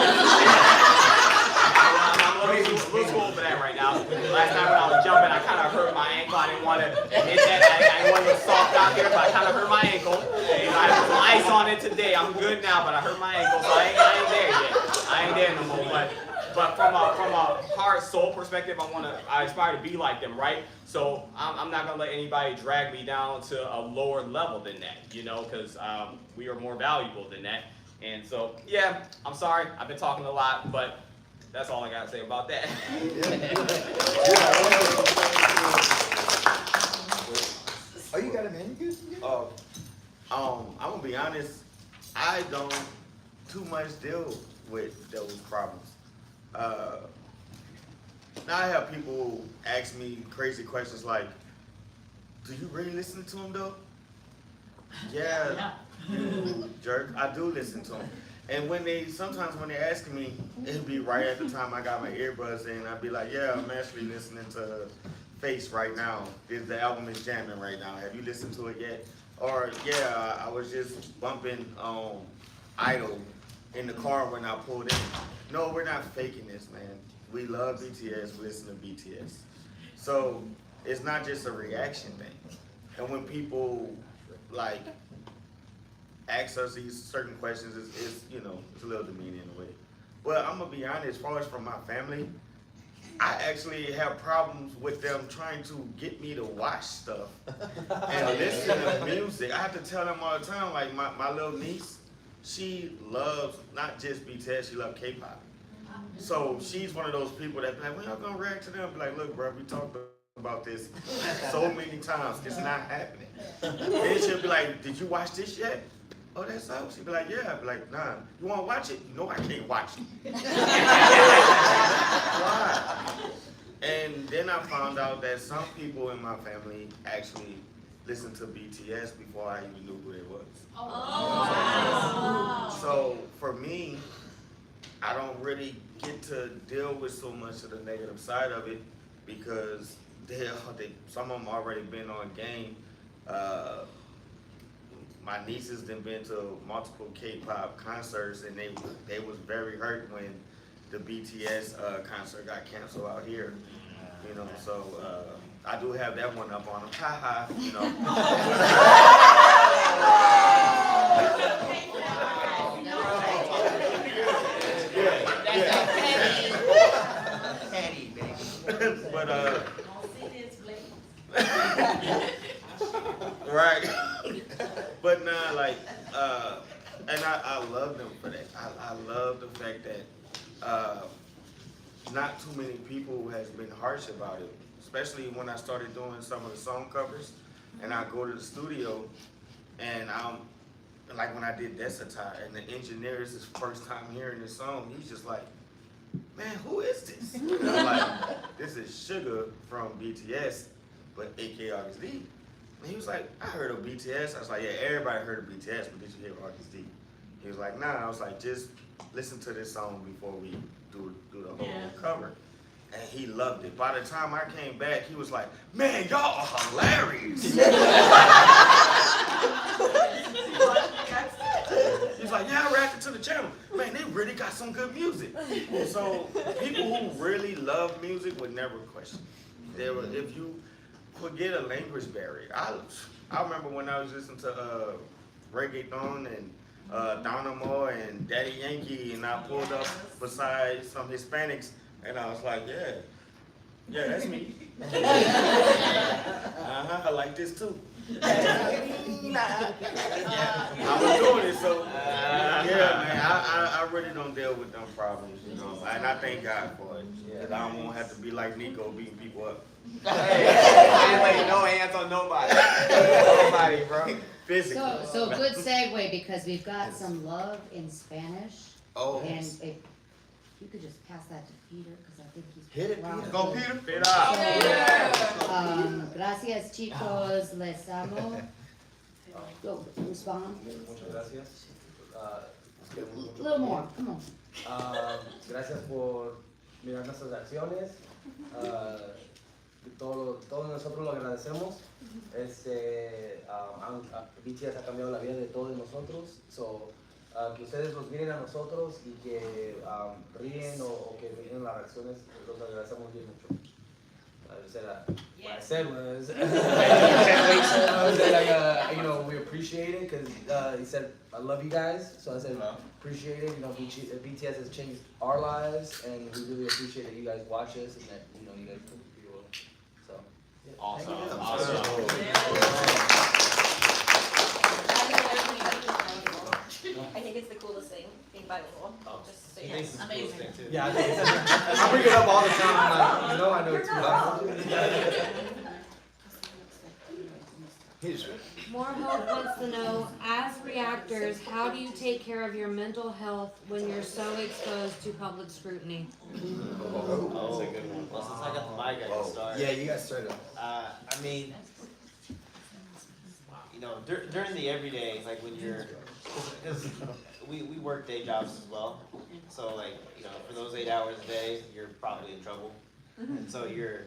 a little too old for that right now. Last time when I was jumping, I kind of hurt my ankle. I didn't want to hit that. I didn't want to get soft out there, but I kind of hurt my ankle. And I put some ice on it today. I'm good now, but I hurt my ankle, so I ain't there yet. I ain't there no more. But but from a heart, soul perspective, I aspire to be like them, right? So I'm not gonna let anybody drag me down to a lower level than that, you know, because we are more valuable than that. And so, yeah, I'm sorry, I've been talking a lot, but that's all I gotta say about that. Oh, you got a manicure? I'm gonna be honest, I don't too much deal with those problems. Now I have people ask me crazy questions like, do you really listen to them though? Yeah, you jerk, I do listen to them. And sometimes when they ask me, it'll be right at the time I got my earbuds in, I'd be like, yeah, I'm actually listening to Face right now. The album is jamming right now. Have you listened to it yet? Or yeah, I was just bumping Idol in the car when I pulled in. No, we're not faking this, man. We love BTS, we listen to BTS. So it's not just a reaction thing. And when people like ask us these certain questions, it's you know, it's a little demeaning in a way. But I'm gonna be honest, as far as from my family, I actually have problems with them trying to get me to watch stuff and listen to music. I have to tell them all the time, like my little niece, she loves not just BTS, she loves K-pop. So she's one of those people that be like, when y'all gonna react to them? Be like, look, bro, we talked about this so many times, it's not happening. Then she'll be like, did you watch this yet? Oh, that's out. She'd be like, yeah. I'd be like, nah. You wanna watch it? You know I can't watch it. Why? And then I found out that some people in my family actually listened to BTS before I even knew who they was. Oh, wow. So for me, I don't really get to deal with so much of the negative side of it because some of them already been on game. My nieces done been to multiple K-pop concerts and they was very hurt when the BTS concert got canceled out here. You know, so I do have that one up on them. Ha ha, you know. But right. But nah, like, and I love them for that. I love the fact that not too many people has been harsh about it, especially when I started doing some of the song covers, and I go to the studio, and like when I did Desatar, and the engineer is his first time hearing this song, he's just like, man, who is this? And I'm like, this is Sugar from BTS, but aka August D. And he was like, I heard of BTS. I was like, yeah, everybody heard of BTS, but did you hear August D? He was like, nah. I was like, just listen to this song before we do the whole cover. And he loved it. By the time I came back, he was like, man, y'all are hilarious. He's like, yeah, I reacted to the channel. Man, they really got some good music. And so people who really love music would never question. If you forget a language barrier. I remember when I was listening to reggaeton and Dynamo and Daddy Yankee, and I pulled up beside some Hispanics, and I was like, yeah, that's me. I like this too. I was doing it, so yeah, man. I really don't deal with them problems, you know, and I thank God for it. Cause I don't want to have to be like Nico beating people up. Hey, I ain't laying no hands on nobody. Nobody, bro. Physically. So good segue because we've got some love in Spanish. Oh. And if you could just pass that to Peter because I think he's Hit it, around Peter. Go, good. Peter. Gracias chicos, les amo. Go, respond please. Muchas gracias. A little more, come on. Gracias por mirar nuestras acciones. Todos nosotros lo agradecemos. BTS ha cambiado la vida de todos nosotros. So, que ustedes los miren a nosotros y que ríen o que miren las reacciones, los agradecemos bien mucho. I said what I said was, Can't wait to- I was like, you know, we appreciate it because he said I love you guys, so I said appreciate it. You know, BTS has changed our lives, and we really appreciate that you guys watch us and that you know you guys put the video. So yeah. I think it's the coolest thing, being bilingual. Just so you know. Amazing. Yeah, I bring it up all the time. I'm like, you know, I know it's More Hope wants to know, as reactors, how do you take care of your mental health when you're so exposed to public scrutiny? Oh, that's a good one. Well, since I got the mic, I can start. Yeah, you guys started. I mean, you know, during the everyday, like when you're, because we work day jobs as well. So like, you know, for those 8 hours a day, you're probably in trouble. And so you're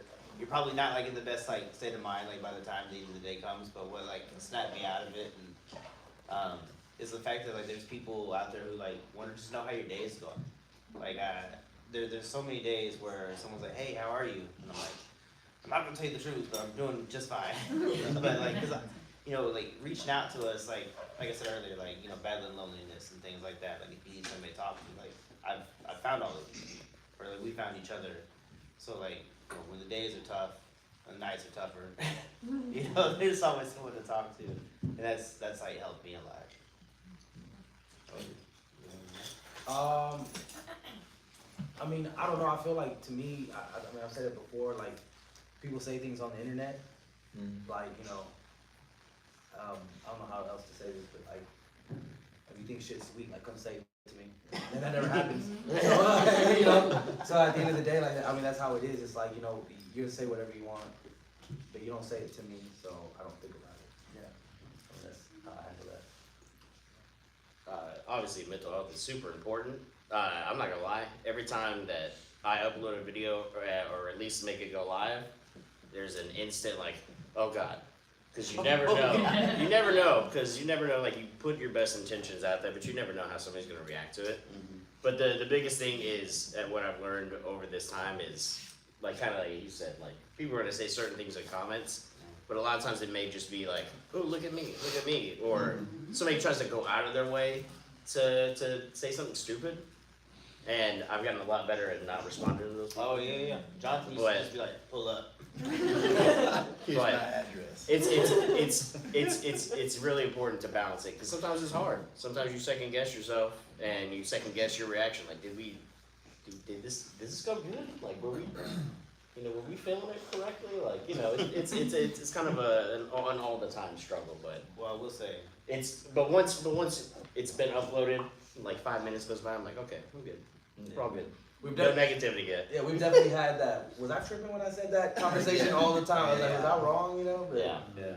probably not like in the best like state of mind like by the time the end of the day comes. But what like can snap me out of it and is the fact that like there's people out there who like want to just know how your day is going. Like there's so many days where someone's like, hey, how are you? And I'm like, I'm not gonna tell you the truth, but I'm doing just fine. But like, cause you know, like reaching out to us, like I said earlier, like you know, battling loneliness and things like that. Like if you need somebody to talk to, like I've found all of you, or like we found each other. So like you know, when the days are tough, the nights are tougher. You know, there's always someone to talk to, and that's like helped me a lot. I mean, I don't know. I feel like to me, I mean, I've said it before. Like, people say things on the internet, like you know, I don't know how else to say this, but like, if you think shit's sweet, like come say it to me, and that never happens. So, you know, so at the end of the day, like, I mean, that's how it is. It's like you know, you can say whatever you want, but you don't say it to me, so I don't think about it. Yeah, so that's how I handle that. Obviously, mental health is super important. I'm not gonna lie. Every time that I upload a video or at least make it go live, there's an instant like, oh god, because you never know. You never know because you never know. Like you put your best intentions out there, but you never know how somebody's gonna react to it. But the biggest thing is what I've learned over this time is like kind of like you said, like people are gonna say certain things in comments, but a lot of times it may just be like, oh look at me, or somebody tries to go out of their way to say something stupid. And I've gotten a lot better at not responding to those people. Oh yeah. Jonathan used to just be like, pull up. Here's my address. It's really important to balance it because sometimes it's hard. Sometimes you second guess yourself and you second guess your reaction. Like, did this go good? Like, were we filming it correctly? Like, you know, it's kind of an all the time struggle. But well, I will say but once it's been uploaded, like 5 minutes goes by, I'm like, okay, I'm good. We're all good. No negativity yet. Yeah, we've definitely had that. Was I tripping when I said that conversation all the time? I was like, was I wrong? You know? But, yeah.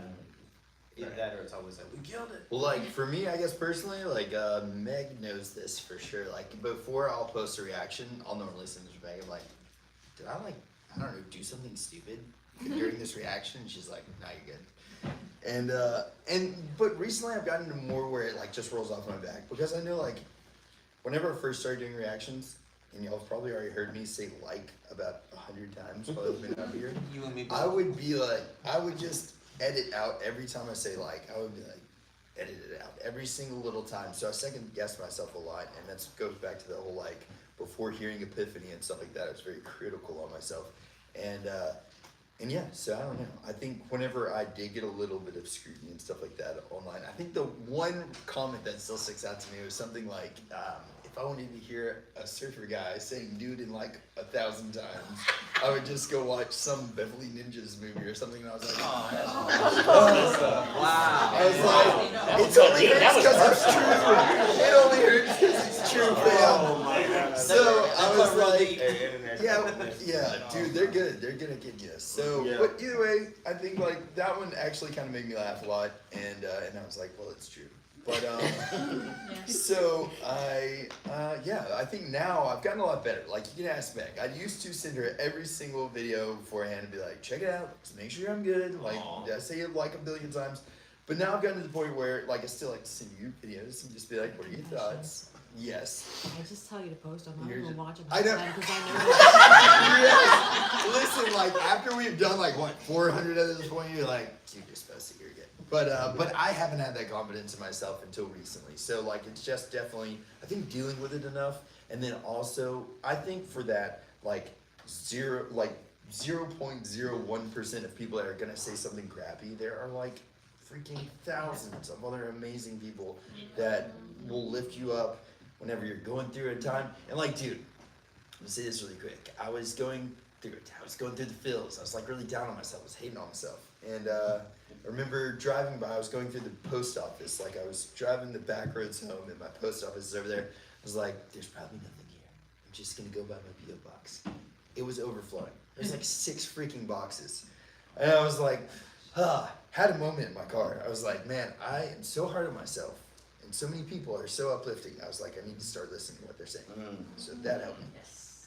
Either that or it's always like, we killed it. Well, like for me, I guess personally, like Meg knows this for sure. Like before I'll post a reaction, I'll normally send it to Meg. I'm like, did I don't know, do something stupid during this reaction? And she's like, nah, you're good. But recently I've gotten to more where it like just rolls off my back because I know like whenever I first started doing reactions, and y'all have probably already heard me say like about 100 times while I've been out here. You and me both. I would just edit out every time I say like, I would be like, edit it out every single little time. So I second guess myself a lot, and that goes back to the whole like before hearing Epiphany and stuff like that. I was very critical on myself, and yeah. So I don't know. I think whenever I did get a little bit of scrutiny and stuff like that online, I think the one comment that still sticks out to me was something like, if I wanted to hear a surfer guy saying dude in like 1,000 times, I would just go watch some Beverly Ninjas movie or something, and I was like, oh, that's wow. I was like, it only hurts because it's true. It only hurts because it's true, fam. Oh my god. So I was like, yeah, yeah, dude, they're good. They're gonna get you. So, but either way, I think like that one actually kind of made me laugh a lot, and I was like, well, it's true. But so I think now I've gotten a lot better. Like you can ask Meg. I used to send her every single video beforehand and be like, check it out, just make sure I'm good. Like I say it like a billion times. But now I've gotten to the point where, like, I still like to send you videos and just be like, what are your thoughts? Yes. I just tell you to post them. I You're don't even just- watch them. I know. Because I know. Yes. Listen, like, after we've done, like, what, 400 at this point, you're like, dude, you're supposed to hear it. But I haven't had that confidence in myself until recently. So, like, it's just definitely, I think, dealing with it enough. And then also, I think for that, like, 0.01% of people that are gonna say something crappy, there are, like, freaking thousands of other amazing people that will lift you up whenever you're going through a time. And, like, dude, I'm gonna say this really quick. I was going through the feels. I was, like, really down on myself. I was hating on myself. And I remember driving by. I was going through the post office. Like, I was driving the back roads home, and my post office is over there. I was like, there's probably nothing here. I'm just gonna go by my P.O. box. It was overflowing. There's like 6 freaking boxes. And I was like, had a moment in my car. I was like, man, I am so hard on myself. And so many people are so uplifting. I was like, I need to start listening to what they're saying. So that helped me.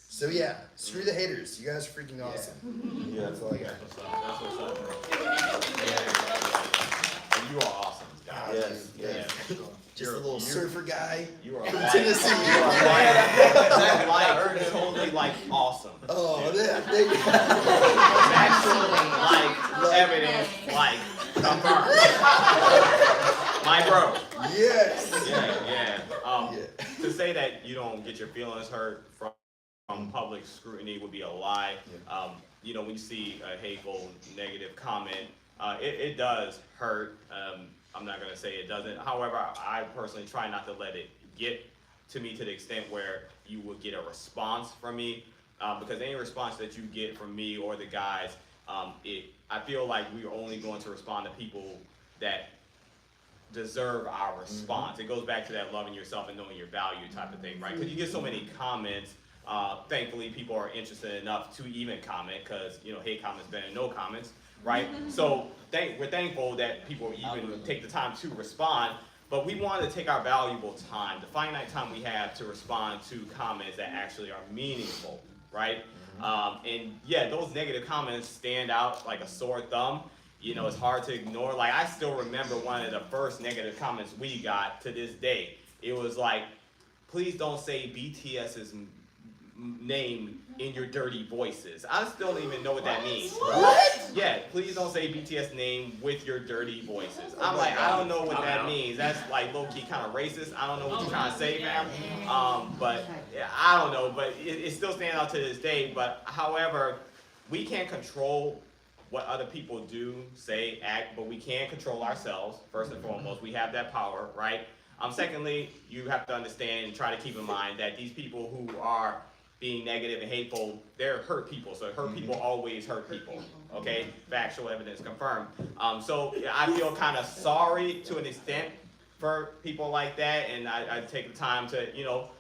So yeah, screw the haters. You guys are freaking awesome. Yeah, That's all I got. That's what's up. And you are awesome, guys. Yes, yes. Just a little surfer guy You are from like, Tennessee. you are like, like totally like awesome. Oh, that thank you. Actually, like evidence, like confirmed. My bro. Yes. Yeah. To say that you don't get your feelings hurt from public scrutiny would be a lie. You know, when you see a hateful, negative comment, it does hurt. I'm not gonna say it doesn't. However, I personally try not to let it get to me to the extent where you will get a response from me, because any response that you get from me or the guys, I feel like we're only going to respond to people that deserve our response. It goes back to that loving yourself and knowing your value type of thing, right? Because you get so many comments. Thankfully, people are interested enough to even comment, because you know, hate comments better than no comments, right? So we're thankful that people even take the time to respond. But we want to take our valuable time, the finite time we have, to respond to comments that actually are meaningful, right? And yeah, those negative comments stand out like a sore thumb. You know, it's hard to ignore. Like, I still remember one of the first negative comments we got to this day. It was like, please don't say BTS's name in your dirty voices. I still don't even know what that means. What? Yeah, please don't say BTS name with your dirty voices. I'm like, I don't know what that means. That's like low-key kind of racist. I don't know what you're trying to say, fam. But yeah, I don't know, but it still stands out to this day. But however, we can't control what other people do, say, act, but we can control ourselves, first and foremost. We have that power, right? Secondly, you have to understand and try to keep in mind that these people who are being negative and hateful, they're hurt people. So hurt people always hurt people, okay? Factual evidence confirmed. So I feel kind of sorry to an extent for people like that, and I take the time to, you know,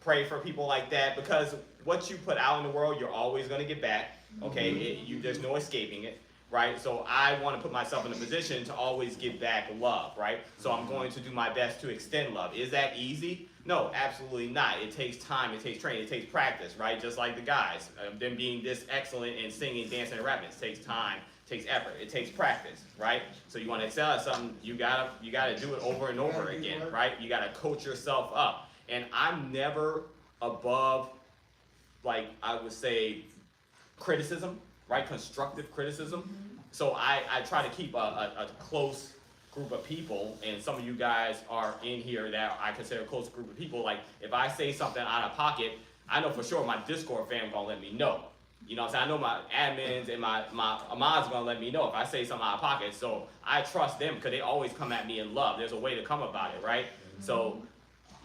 pray for people like that, because what you put out in the world, you're always going to get back, okay? There's no escaping it, right? So I want to put myself in a position to always give back love, right? So I'm going to do my best to extend love. Is that easy? No, absolutely not. It takes time, it takes training, it takes practice, right? Just like the guys, them being this excellent in singing, dancing, and rapping. It takes time, it takes effort, it takes practice, right? So you want to excel at something, you gotta do it over and over again, right? You gotta coach yourself up. And I'm never above, like, I would say, criticism, right? Constructive criticism. So I try to keep a close group of people, and some of you guys are in here that I consider a close group of people. Like, if I say something out of pocket, I know for sure my Discord fam gonna let me know. You know what I'm saying? I know my admins and my mods gonna let me know if I say something out of pocket. So I trust them, because they always come at me in love. There's a way to come about it, right? So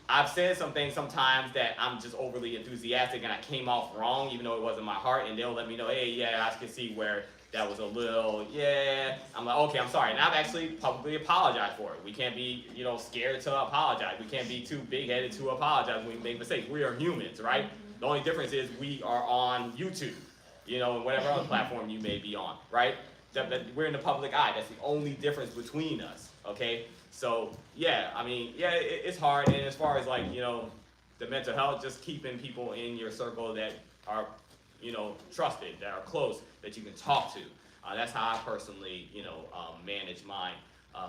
I've said some things sometimes that I'm just overly enthusiastic and I came off wrong, even though it wasn't my heart, and they'll let me know, hey, yeah, I can see where that was a little, yeah. I'm like, okay, I'm sorry. And I've actually publicly apologized for it. We can't be, you know, scared to apologize. We can't be too big-headed to apologize when we make mistakes. We are humans, right? The only difference is we are on YouTube, you know, and whatever other platform you may be on, right? We're in the public eye. That's the only difference between us, okay? So, yeah, I mean, yeah, it's hard. And as far as, like, you know, the mental health, just keeping people in your circle that are, you know, trusted, that are close, that you can talk to. That's how I personally, you know, manage mine.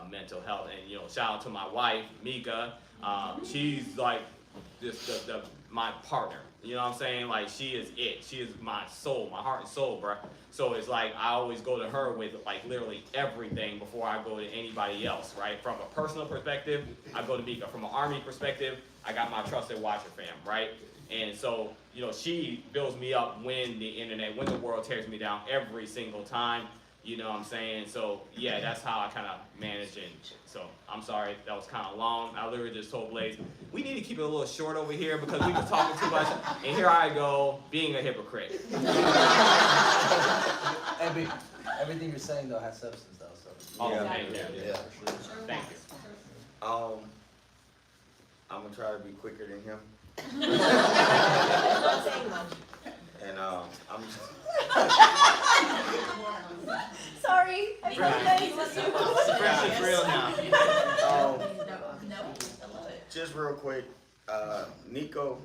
mental health. And shout out to my wife, Mika. She's like my partner. You know what I'm saying? Like, she is it. She is my soul, my heart and soul, bro. So it's like I always go to her with like literally everything before I go to anybody else, right? From a personal perspective, I go to Mika. From an Army perspective, I got my trusted watcher fam, right? And so, she builds me up when the world tears me down every single time. You know what I'm saying? So, yeah, that's how I kind of manage it. So, I'm sorry, that was kind of long. I literally just told Blaze, we need to keep it a little short over here because we've been talking too much. And here I go, being a hypocrite. Everything you're saying, though, has substance, though. So. Oh, Yeah. thank you. Yeah. Thank you. I'm gonna try to be quicker than him. Not saying much. And I'm Sorry, I Friendship's real now. just real quick, Nico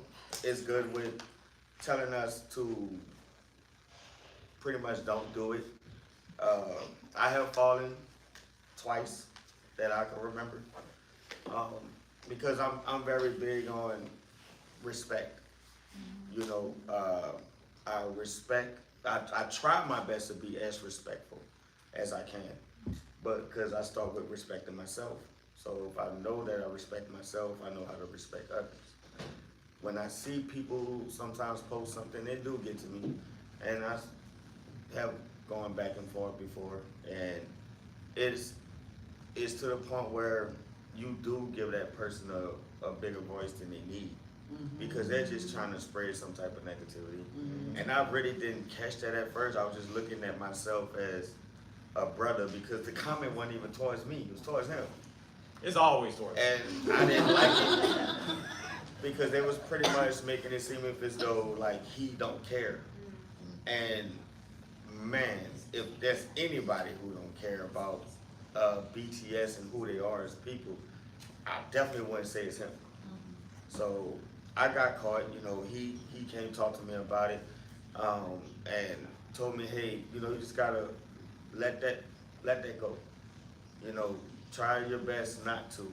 is good with telling us to pretty much don't do it. I have fallen twice that I can remember, because I'm very big on respect. I respect. I try my best to be as respectful as I can, but because I start with respecting myself. So if I know that I respect myself, I know how to respect others. When I see people who sometimes post something, they do get to me, and I have gone back and forth before, and it's to the point where you do give that person a bigger voice than they need, because they're just trying to spread some type of negativity. And I really didn't catch that at first. I was just looking at myself as a brother, because the comment wasn't even towards me, it was towards him. It's always towards me. And I didn't like it, because they was pretty much making it seem as though like he don't care. And man, if there's anybody who don't care about BTS and who they are as people, I definitely wouldn't say it's him. So I got caught. He came talk to me about it, and told me, hey, you just gotta let that go. Try your best not to,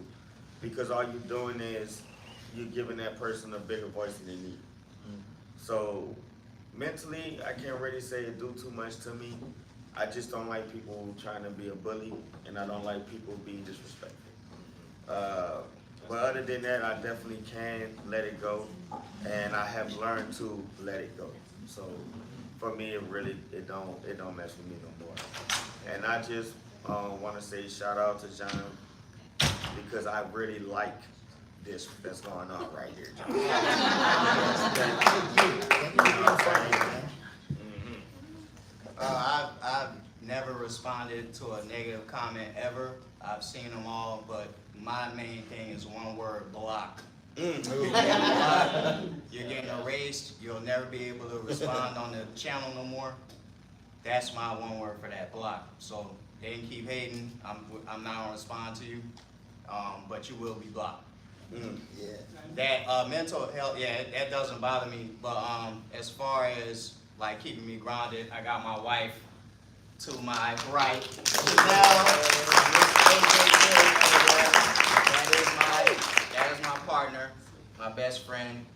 because all you're doing is you're giving that person a bigger voice than they need. So mentally, I can't really say it do too much to me. I just don't like people trying to be a bully, and I don't like people being disrespectful. But other than that, I definitely can let it go, and I have learned to let it go. So for me, it don't mess with me no more. And I just want to say shout out to John, because I really like this that's going on right here, John. I've never responded to a negative comment ever. I've seen them all, but my main thing is one word: block. You're getting erased. You'll never be able to respond on the channel no more. That's my one word for that: block. So they can keep hating. I'm not gonna respond to you, but you will be blocked. Yeah. That mental health, that doesn't bother me. But as far as like keeping me grounded, I got my wife to my right. That is my partner, my best friend,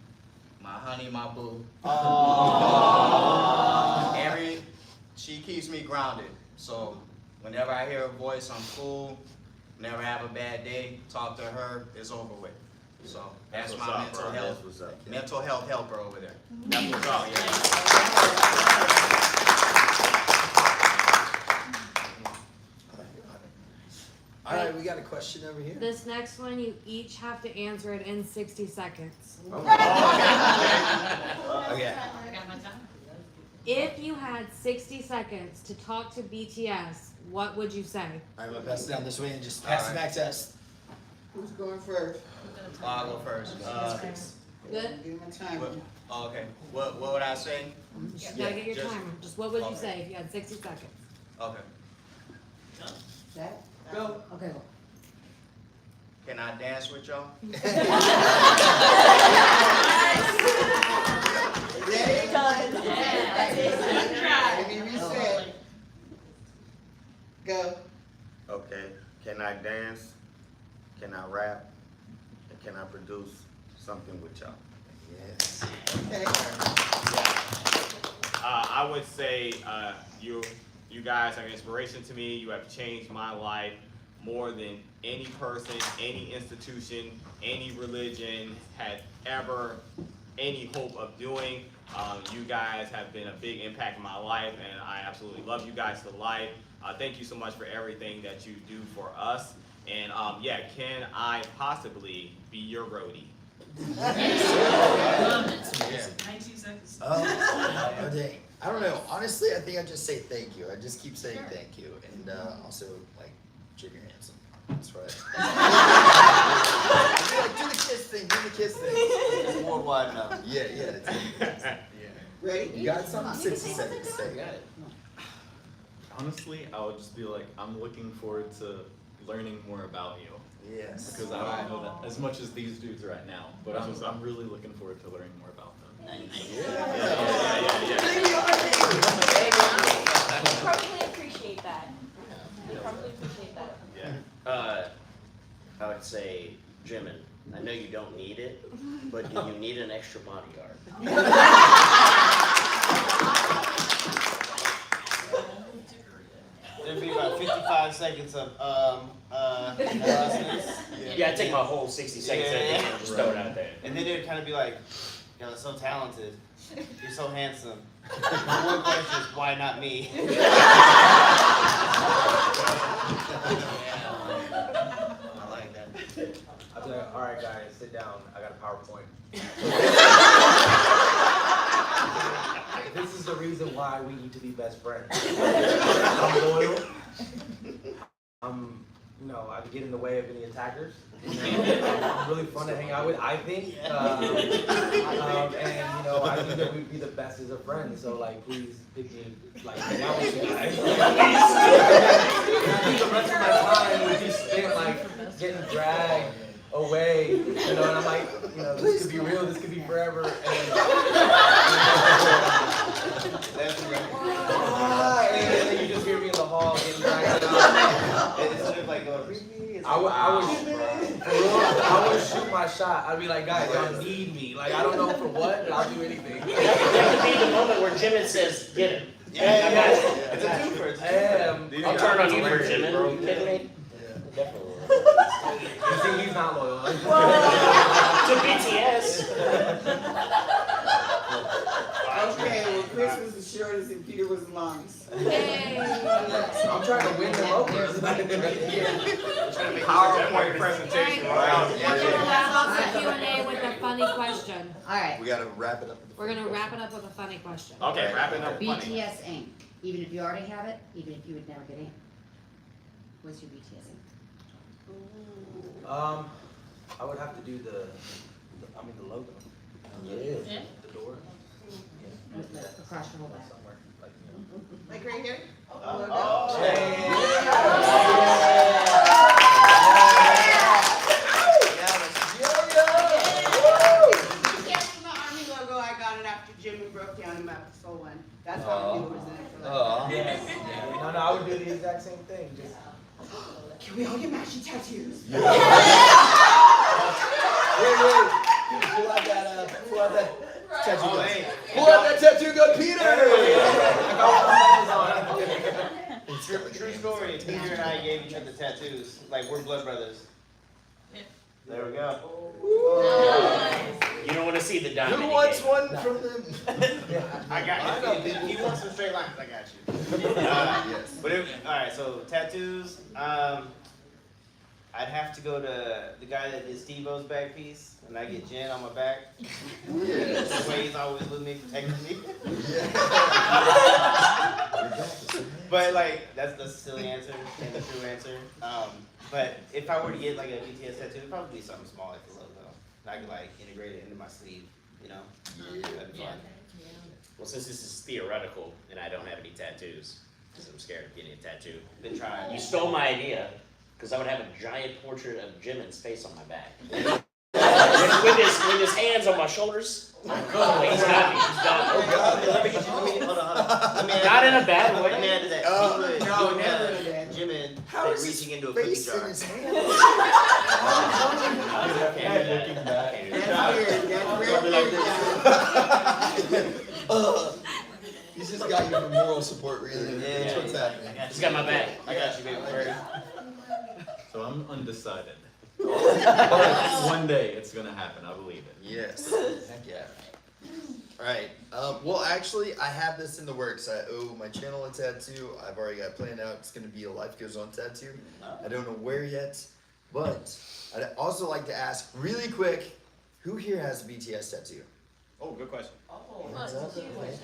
my honey, my boo. She keeps me grounded. So whenever I hear her voice, I'm cool. Whenever I have a bad day, talk to her, it's over with. So that's my mental health helper over there. That's what's up, All right, we got a question over here. This next one, you each have to answer it in 60 seconds. Okay. If you had 60 seconds to talk to BTS, what would you say? I'm gonna pass it down this way and just pass it back to us. Who's going first? I'll go first. Good? Give him a timer. Okay. What would I say? You gotta get your timer. Just what would you say if you had 60 seconds? Okay. Jack? Go. Okay, go. Can I dance with y'all? Ready? Done. Let me reset. Go. Okay. Can I dance? Can I rap? And can I produce something with y'all? Yes. Okay. I would say you guys are an inspiration to me. You have changed my life more than any person, any institution, any religion had ever any hope of doing. You guys have been a big impact in my life, and I absolutely love you guys to life. Thank you so much for everything that you do for us. And yeah, can I possibly be your roadie? 19 seconds. Oh, dang. I don't know. Honestly, I think I just say thank you. I just keep saying thank you. And also, like, Jim, you're handsome. That's right. Like, do the kiss thing. Do the kiss thing. It's worldwide now. Yeah, yeah. Ready? You got something? 60 seconds. Say it. Honestly, I would just be like, I'm looking forward to learning more about you. Yes. Because I don't know that as much as these dudes right now, but I'm really looking forward to learning more about them. You probably appreciate that. You probably appreciate that. I would say, Jimin, I know you don't need it, but do you need an extra bodyguard? There'd be about 55 seconds of nervousness. Yeah, I take my whole 60 seconds and just throw it out there. And then it'd kind of be like, yo, so talented. You're so handsome. My one question is, why not me? I like that. I'll be like, all right, guys, sit down. I got a PowerPoint. This is the reason why we need to be best friends. I'm loyal. I can get in the way of any attackers. I'm really fun to hang out with, I think. And I think that we'd be the best as a friend. So, like, please pick me, like, hang out with you guys. And I think the rest of my time would be spent, like, getting dragged away, and I'm like, this could be real, this could be forever, and then you just hear me in the hall getting dragged out. Instead of like going, I would shoot my shot. I'd be like, guys, y'all need me. Like, I don't know for what, but I'll do anything. That could be the moment where Jimin says, get him. Yeah. It's a twofer. I'll turn on you for Jimin. Are you kidding me? Definitely. You see, he's not loyal. To BTS. Okay, well, Chris was the shortest and Peter was the longest. I'm trying to win them over. PowerPoint presentation. We're gonna wrap up the Q&A with a funny question. Alright, We gotta wrap it up. With the We're gonna wrap it up with a funny question. Okay, wrapping up funny. BTS Inc. Even if you already have it, even if you would never get in. What's your BTS Inc.? I would have to do the logo. Yeah. The door. Across your whole back. Somewhere, Like right here? That's why we was in it for like. Yes. No, I would do the exact same thing. Just Can we all get matching tattoos? Wait. Pull out that tattoo gun. Pull out that tattoo gun, Peter! True story. Peter and I gave each other tattoos. Like, we're blood brothers. There we go. You don't want to see the diamond. Who wants one from them? I got you. If you want some straight lines, I got you. Yes. But alright, so tattoos. I'd have to go to the guy that did Steve-O's back piece, and I get Jen on my back. Yes. That way he's always with me, protecting me. But like, that's the silly answer and the true answer. But if I were to get like a BTS tattoo, it'd probably be something small like the logo. And I could like integrate it into my sleeve, you know? That'd be fun. Well, since this is theoretical and I don't have any tattoos, because I'm scared of getting a tattoo, Been trying. you stole my idea, because I would have a giant portrait of Jimin's face on my back. with his hands on my shoulders. He's got me. He's got me. Oh God! Hold on. Let me add Not in a bad Let me way. add to that. No, never did. Jimin How like is his reaching into a cookie face in jar. his hand? Looking back. He's just got you for moral support, really. That's what's happening. He's got my back. I got you, baby. Bird. So I'm undecided. But one day it's gonna happen. I believe it. Yes. Heck yeah. Alright. Well, actually, I have this in the works. I owe my channel a tattoo. I've already got it planned out. It's going to be a Life Goes On tattoo. I don't know where yet. But I'd also like to ask really quick, who here has a BTS tattoo? Oh, good question. Hands up.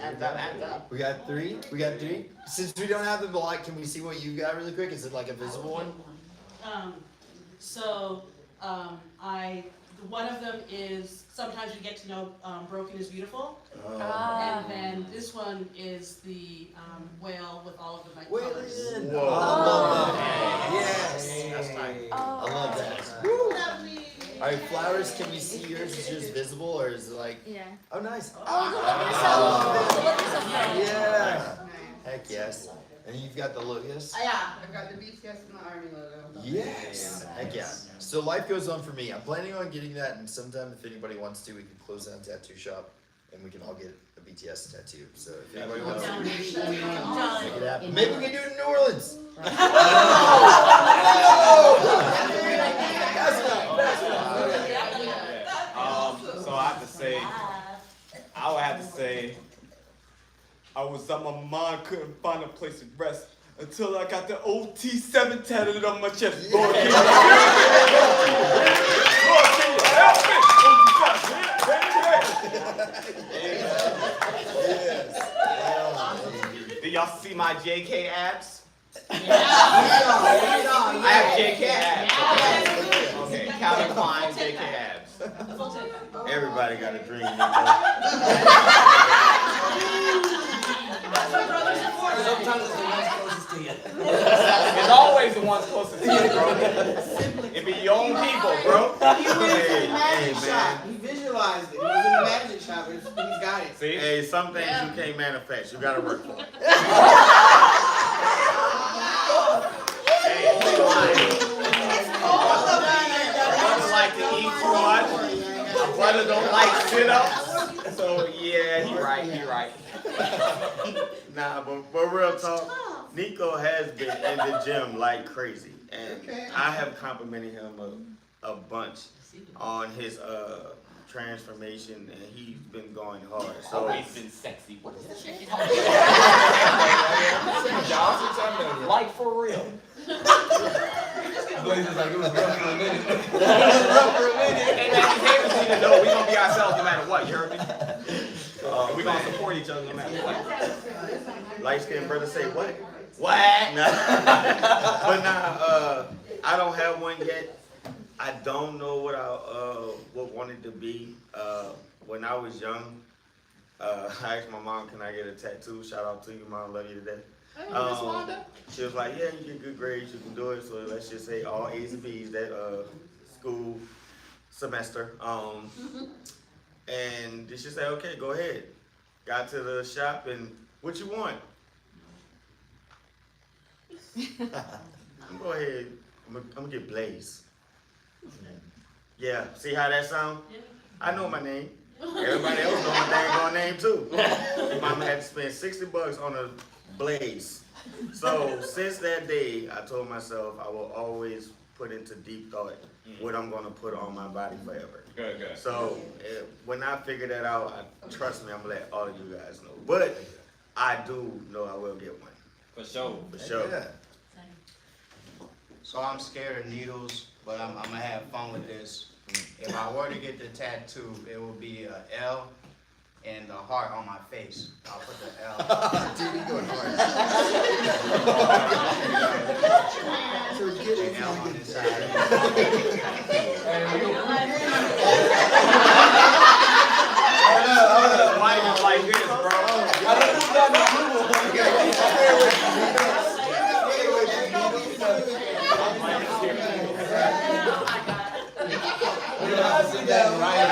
Hands up, hands up. We got three? We got three? Since we don't have the block, can we see what you got really quick? Is it like a visible one? One of them is sometimes you get to know Broken is Beautiful. Oh. And then this one is the whale with all of the night colors. Whoa. I love that. Yes. That's tight. I love that. Alright, flowers, can we see yours? Is yours visible or is it like? Yeah. Oh, nice. Oh, Yeah. Heck yes. And you've got the logos? Yeah, I've got the BTS and the Army logo. Yes. Heck yeah. So life goes on for me. I'm planning on getting that, and sometime if anybody wants to, we can close down a tattoo shop, and we can all get a BTS tattoo. So if anybody wants to, make it happen. Maybe we can do it in New Orleans. So I have to say, I would have to say, I was on my mind, couldn't find a place to rest until I got the OT7 tatted on my chest. Lord, can you help me? Do y'all see my JK abs? I have JK abs. Okay, Calvin Klein JK abs. Everybody got a dream. Sometimes it's the ones closest to you. It's always the ones closest to you, bro. It be your own people, bro. He went to the magic shop. He visualized it. He was in the magic shop. He's got it. See? Hey, some things you can't manifest. You gotta work for it. Hey, you lying. My brother like to eat too much. My brother don't like sit-ups. So yeah, he right. Nah, but real talk, Nico has been in the gym like crazy, and I have complimented him a bunch on his transformation, and he's been going hard. So Always been sexy. What is this? Like for real. Blaze is like, it was rough for a minute. Hey man, these haters need to know we gonna be ourselves no matter what. You heard me? We gonna support each other no matter what. light skinned brother say what? What? Nah. But nah, I don't have one yet. I don't know what I wanted to be. When I was young, I asked my mom, "Can I get a tattoo?" Shout out to you, mom. Love you to death. She was like, "Yeah, you get good grades, you can do it." So let's just say all A's and B's that school semester. And she said, "Okay, go ahead." Got to the shop and what you want? Go ahead. I'm gonna get Blaze. Yeah, see how that sound? I know my name. Everybody else know my dang name too. Your mama had to spend $60 on a Blaze. So since that day, I told myself I will always put into deep thought what I'm gonna put on my body forever. Good. So when I figure that out, trust me, I'm gonna let all of you guys know. But I do know I will get one. For sure. For sure. Yeah. So I'm scared of needles, but I'm gonna have fun with this. If I were to get the tattoo, it would be a L and the heart on my face. I'll put the L. Dude, you going hard. So we get The L on this side. Mike is like this, bro.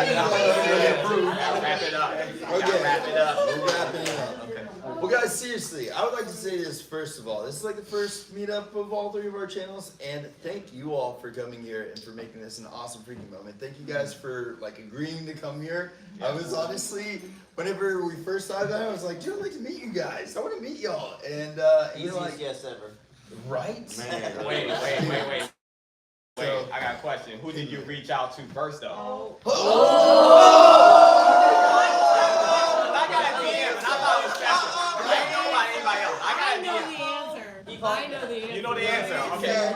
Wrap it up. Wrap it up. Okay. Wrap it up. We're wrapping it up. Okay. Well, guys, seriously, I would like to say this first of all. This is like the first meetup of all 3 of our channels, and thank you all for coming here and for making this an awesome freaking moment. Thank you guys for like agreeing to come here. I was honestly, whenever we first started that, I was like, dude, I'd like to meet you guys. I want to meet y'all. And you're like, yes ever. right? Man, wait. So- I got a question. Who did you reach out to first, though? Oh! I got a DM, and I thought it was special. I ain't know about anybody else. I got a DM. I know the answer. You know the answer, okay.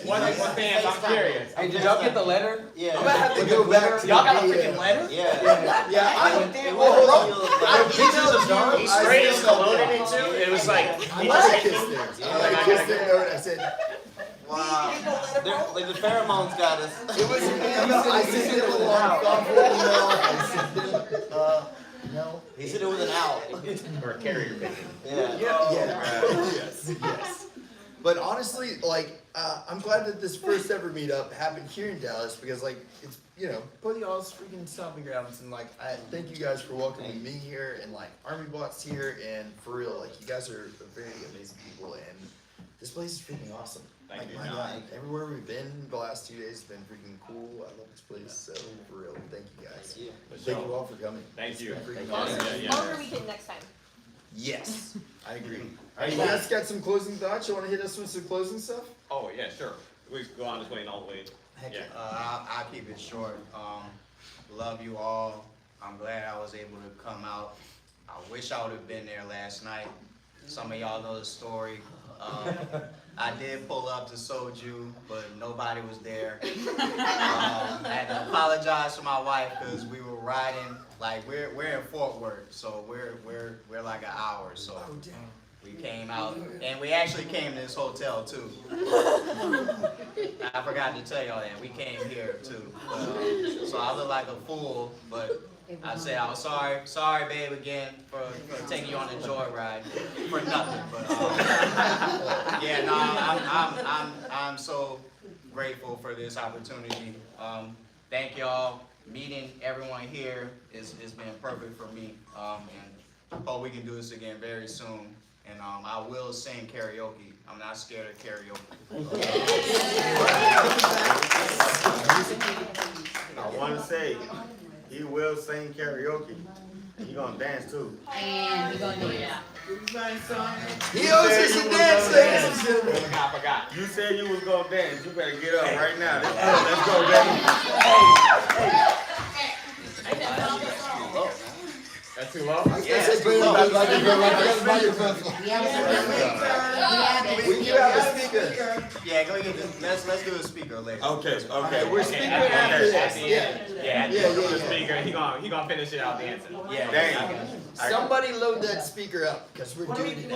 What's the answer? I'm curious. Hey, did y'all get the letter? Yeah. I'm gonna have to go back to Y'all got a the, freaking letter? Yeah. Yeah, I I pictures of John. He sprayed his cologne in it too. It was like, I he might just have hit kissed me. her. I kissed her note. I said, Wow. Like the pheromones got us. it was an email. I sent him a long, thoughtful email. I sent him, no. He said it was an owl. Or a carrier pigeon. Yeah. Yes. But honestly, like, I'm glad that this first ever meetup happened here in Dallas because, like, it's, you know, both of y'all's freaking stomping grounds, and like, I thank you guys for welcoming me here, and like, Army Bot's here, and for real, like, you guys are very amazing people, and this place is freaking awesome. Thank you. My God, everywhere we've been the last 2 days has been freaking cool. I love this place, so for real, thank you guys. Thank you. Thank you all for coming. Thank It's you. been freaking Thank you. awesome. Yeah. Longer weekend next time. Yes, I agree. All right, you guys got some closing thoughts? You want to hit us with some closing stuff? Oh, yeah, sure. We just go on this way and all the way. Yeah. I'll keep it short. Love you all. I'm glad I was able to come out. I wish I would have been there last night. Some of y'all know the story. I did pull up to Soju, but nobody was there. I had to apologize to my wife because we were riding, like we're in Fort Worth, so we're like an hour. So we came out, and we actually came to this hotel too. I forgot to tell y'all that we came here too. So I look like a fool, but I said I was sorry, babe, again for taking you on a joyride for nothing. But yeah, no, I'm so grateful for this opportunity. Thank y'all. Meeting everyone here has been perfect for me, and hope we can do this again very soon. And I will sing karaoke. I'm not scared of karaoke. I want to say, he will sing karaoke. He gonna dance too. And we're gonna do it. He owes us a dance, ladies and gentlemen. I forgot. You said you was gonna dance. You better get up right now. Let's go, baby. That's too low? I said, bring it back, like a microphone. We have a speaker. We do have a speaker. Yeah, go get this. Let's do a speaker later. Okay. We're speaking after this. Yeah. The speaker, he gonna finish it out dancing. Yeah. Dang. Somebody load that speaker up because we're doing it.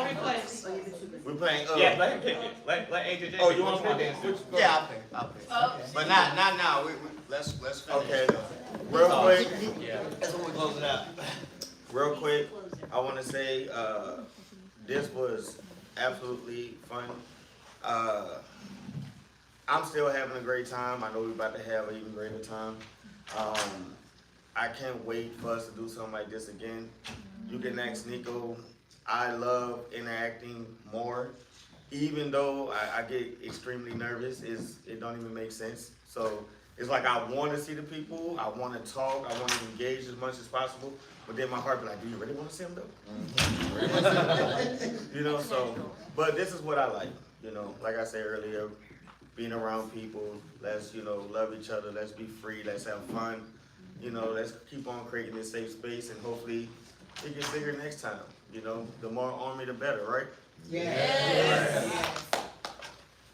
We're playing. Yeah, let him pick it. Let AJ. Oh, you want to play dance? dance? Yeah, I'll pick. But not now. Let's finish. Okay. Real quick. Yeah. That's when we close it out. Real quick, I want to say this was absolutely fun. I'm still having a great time. I know we're about to have an even greater time. I can't wait for us to do something like this again. You can ask Nico. I love interacting more, even though I get extremely nervous. It don't even make sense. So it's like I want to see the people. I want to talk. I want to engage as much as possible. But then my heart be like, do you really want to see them though? You know, so, but this is what I like. You know, like I said earlier, being around people. Let's, love each other. Let's be free. Let's have fun. Let's keep on creating this safe space, and hopefully it gets bigger next time. The more Army, the better, right? Yeah,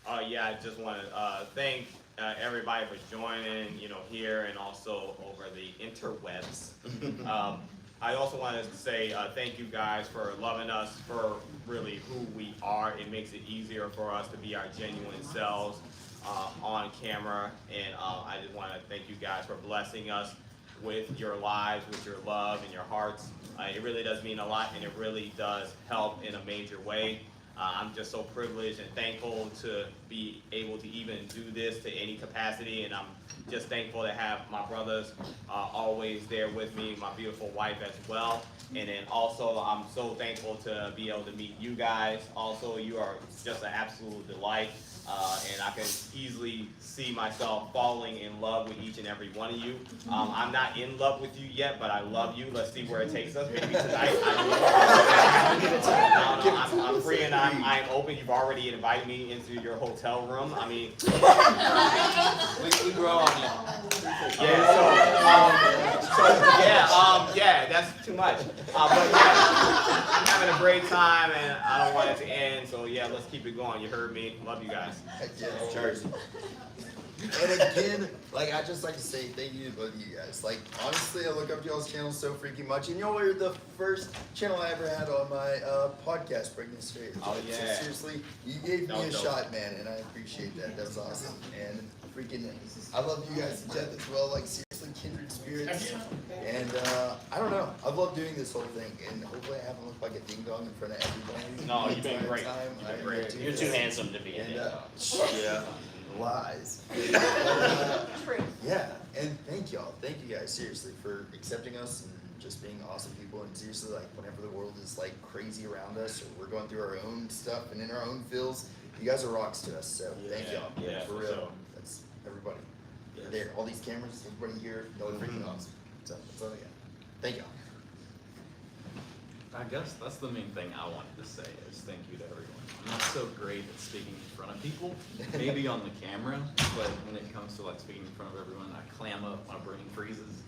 I just want to thank everybody for joining, here and also over the interwebs. I also wanted to say thank you guys for loving us for really who we are. It makes it easier for us to be our genuine selves on camera, and I just want to thank you guys for blessing us with your lives, with your love and your hearts. It really does mean a lot, and it really does help in a major way. I'm just so privileged and thankful to be able to even do this to any capacity, and I'm just thankful to have my brothers always there with me, my beautiful wife as well. And then also, I'm so thankful to be able to meet you guys. Also, you are just an absolute delight. And I can easily see myself falling in love with each and every one of you. I'm not in love with you yet, but I love you. Let's see where it takes us. Maybe tonight. I'm free and I'm open. You've already invited me into your hotel room. I mean, We grow on you. Yeah, that's too much. But yeah, I'm having a great time and I don't want it to end. So yeah, let's keep it going. You heard me. Love you guys. Jersey. And again, like I just like to say thank you to both of you guys. Like honestly, I look up to y'all's channel so freaking much, and y'all were the first channel I ever had on my podcast, Breaking the Straight. Oh Like, yeah. so seriously, you gave me a dope. shot, man, and I appreciate that. That was awesome. And freaking, I love you guys to death as well. Like seriously, kindred spirits. And I don't know, I've loved doing this whole thing, and hopefully I haven't looked like a ding dong in front of everybody. No, the you've been entire great. time. You've been I great. do You're this. too handsome to be in And, it. yeah. Lies. True. Yeah, and thank y'all. Thank you guys seriously for accepting us and just being awesome people. And seriously, like whenever the world is like crazy around us or we're going through our own stuff and in our own feels, you guys are rocks to us. So thank y'all. Yeah, for for real. sure. That's everybody. There, all these cameras, everybody here, y'all are freaking awesome. So that's all I got. Thank y'all. I guess that's the main thing I wanted to say is thank you to everyone. I'm not so great at speaking in front of people, maybe on the camera, but when it comes to like speaking in front of everyone, I clam up, my brain freezes.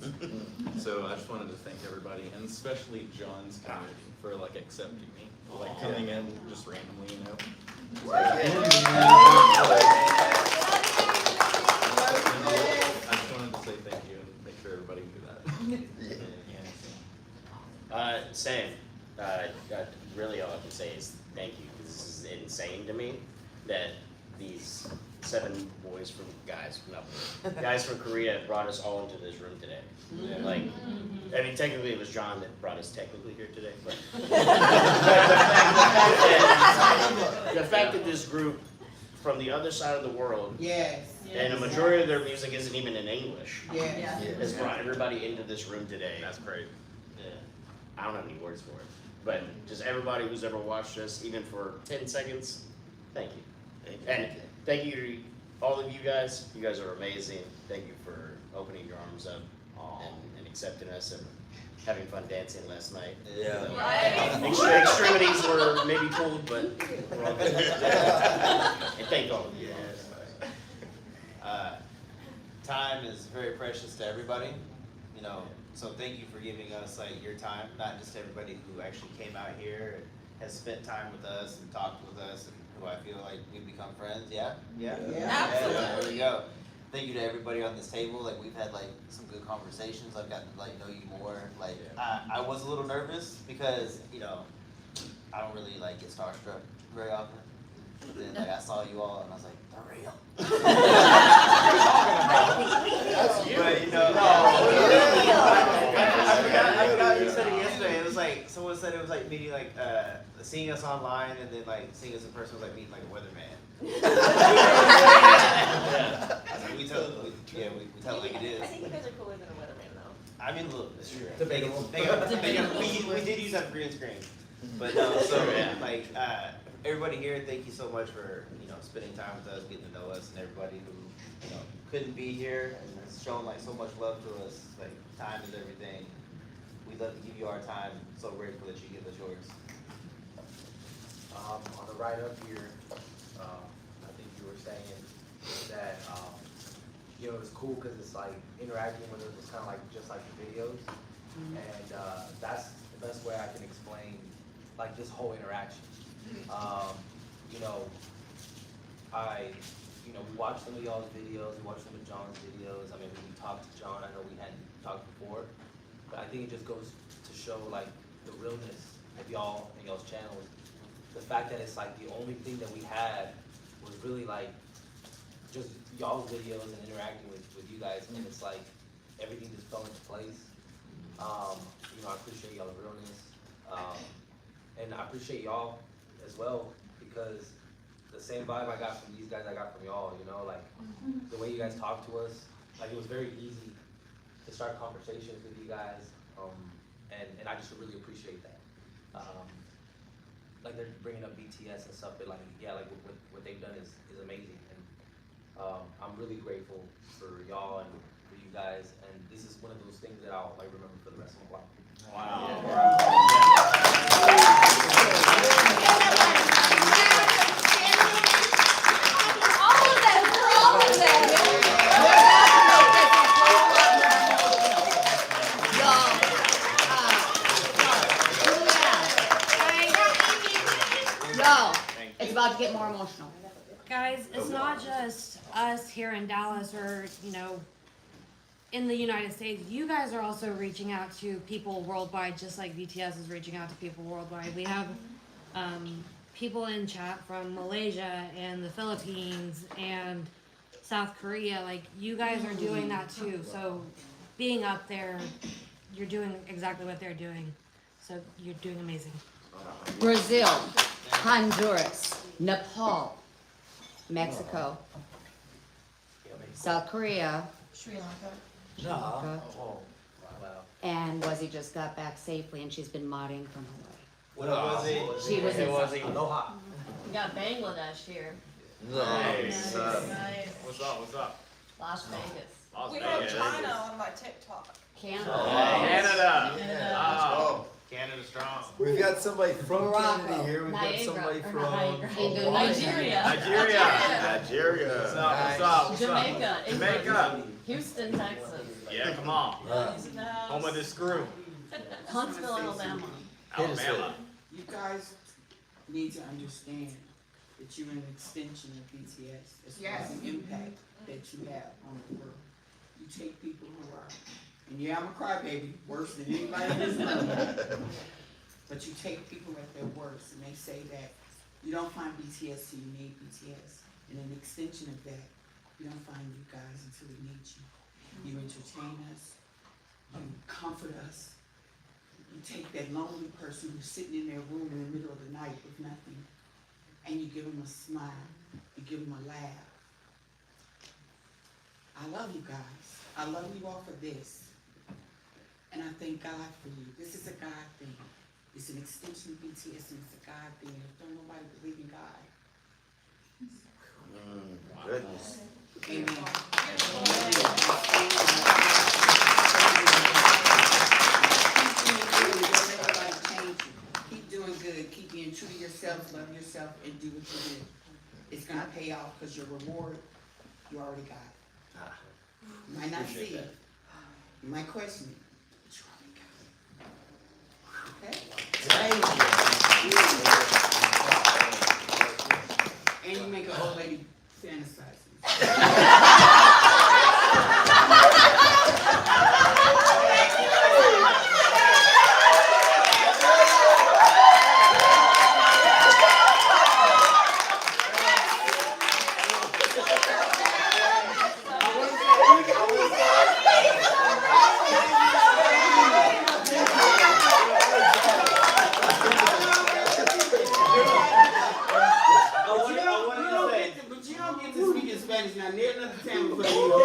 So I just wanted to thank everybody, and especially John's community for like accepting me, like coming in just randomly, you know. I just wanted to say thank you and make sure everybody knew that. Same. Really all I can say is thank you, because this is insane to me that these 7 boys from guys from Korea brought us all into this room today. Yeah. Like, I mean, technically it was John that brought us technically here today, but the fact that this group from the other side of the world, Yes. and a majority of their music isn't even in English, Yes. has brought everybody into this room today. That's great. I don't have any words for it, but just everybody who's ever watched us, even for 10 seconds, thank you. And thank you to all of you guys. You guys are amazing. Thank you for opening your arms up and accepting us and having fun dancing last night. Yeah. Extremities were maybe pulled, but we're all good. And thank all of you. Time is very precious to everybody, you know, so thank you for giving us like your time, not just everybody who actually came out here and has spent time with us and talked with us and who I feel like we've become friends. Yeah? Absolutely. There we go. Thank you to everybody on this table. Like we've had like some good conversations. I've gotten to like know you more. Like I was a little nervous because, you know, I don't really like get starstruck very often. But then like I saw you all and I was like, they're real. That's you. But you know, I forgot you said it yesterday. It was like someone said it was like meeting like seeing us online and then like seeing us in person was like meeting like a weatherman. We tell it like it is. I think you guys are cooler than a weatherman though. I mean a little bit. Debatable. We did use that green screen. But no, so like everybody here, thank you so much for, you know, spending time with us, getting to know us, and everybody who, you know, couldn't be here and has shown like so much love to us. Like time is everything. We'd love to give you our time. So grateful that you give us yours. On the right up here, I think you were saying that, you know, it's cool because it's like interacting with us. It's kind of like just like the videos, and that's the best way I can explain like this whole interaction. You know, we watched some of y'all's videos, we watched some of John's videos. I mean, when we talked to John, I know we hadn't talked before, but I think it just goes to show like the realness of y'all and y'all's channels. The fact that it's like the only thing that we had was really like just y'all's videos and interacting with you guys, and it's like everything just fell into place. You know, I appreciate y'all's realness, and I appreciate y'all as well, because the same vibe I got from these guys, I got from y'all. You know, like the way you guys talk to us, like it was very easy to start conversations with you guys, and I just really appreciate that. Like they're bringing up BTS and stuff, but like yeah, like what they've done is amazing, and I'm really grateful for y'all and for you guys, and this is one of those things that I'll like remember for the rest of my life. Yo, it's about to get more emotional. Guys, it's not just us here in Dallas or, you know, in the United States. You guys are also reaching out to people worldwide, just like BTS is reaching out to people worldwide. We have people in chat from Malaysia and the Philippines and South Korea. Like, you guys are doing that too. So being up there, you're doing exactly what they're doing. So you're doing amazing. Brazil, Honduras, Nepal, Mexico, South Korea, Sri Lanka. Sri Lanka, Oh, wow. and Wuzzy just got back safely and she's been modding from Hawaii. What was it? She was in Aloha. We got Bangladesh here. Nice. Nice. What's up? What's up? Las Vegas. Las We have Vegas. China on my TikTok. Canada. Canada. Canada. Oh, Canada strong. We've got somebody from Morocco, Canada here. We've got Niagara, somebody or from not Niagara, Hawaii. Nigeria. Nigeria. What's up? What's up? What's Jamaica. up? England. Jamaica. Houston, Texas. Yeah, come on. He's in the house. Home of the screw. Huntsville, Alabama. Alabama. You guys need to understand that you're an extension of BTS as far as the impact that you have on the world. You take people who are, and yeah, I'm a crybaby, worse than anybody in this room. But you take people at their worst and they say that you don't find BTS till you need BTS. And an extension of that, you don't find you guys until we need you. You entertain us, you comfort us. You take that lonely person who's sitting in their room in the middle of the night with nothing, and you give them a smile, you give them a laugh. I love you guys. I love you all for this. And I thank God for you. This is a God thing. It's an extension of BTS and it's a God thing. If don't nobody believe in God. Goodness. Keep doing good. Keep being true to yourself, love yourself, and do what you do. It's gonna pay off because your reward, you already got it. You might not see it. You might question it, but you already got it. Okay? And you make an old lady fantasize. Now, near another town before you go.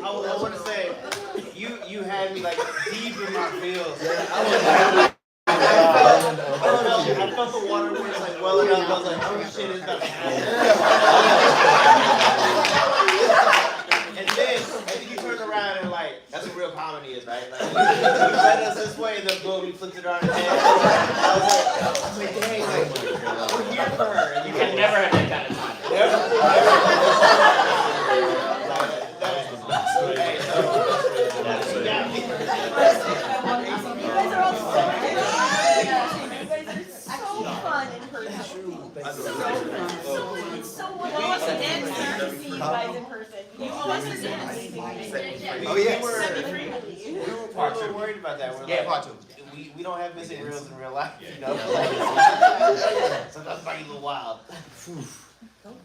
I want to say, you had me like deep in my feels. I felt the water was like welling up. I was like, oh shit, it's about to happen. And then you turned around and like, that's what real comedy is, right? Like, you led us this way and then boom, you flipped it around his head. I was like, dang, like, we're here for her. And you can never have that kind of time. So fun in person. It's so wonderful to see you guys in person. You want us to dance? Oh, yes. We were a little worried about that. We're like, part two. We don't have missing reels in real life, you know? Sometimes it might be a little wild.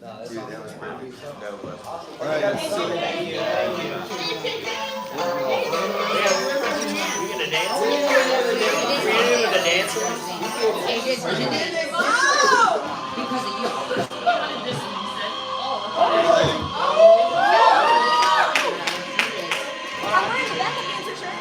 No, that's awesome. That was pretty. That was awesome. All right. Thank you. We gonna dance? We gonna do the dance? They did. because of you. I'm wearing the backup dancer shirt.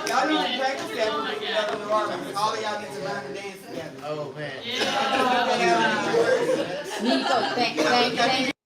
Y'all need to practice that when we get up in the army. All of y'all need to learn to dance together. Oh man. Nico, thank you.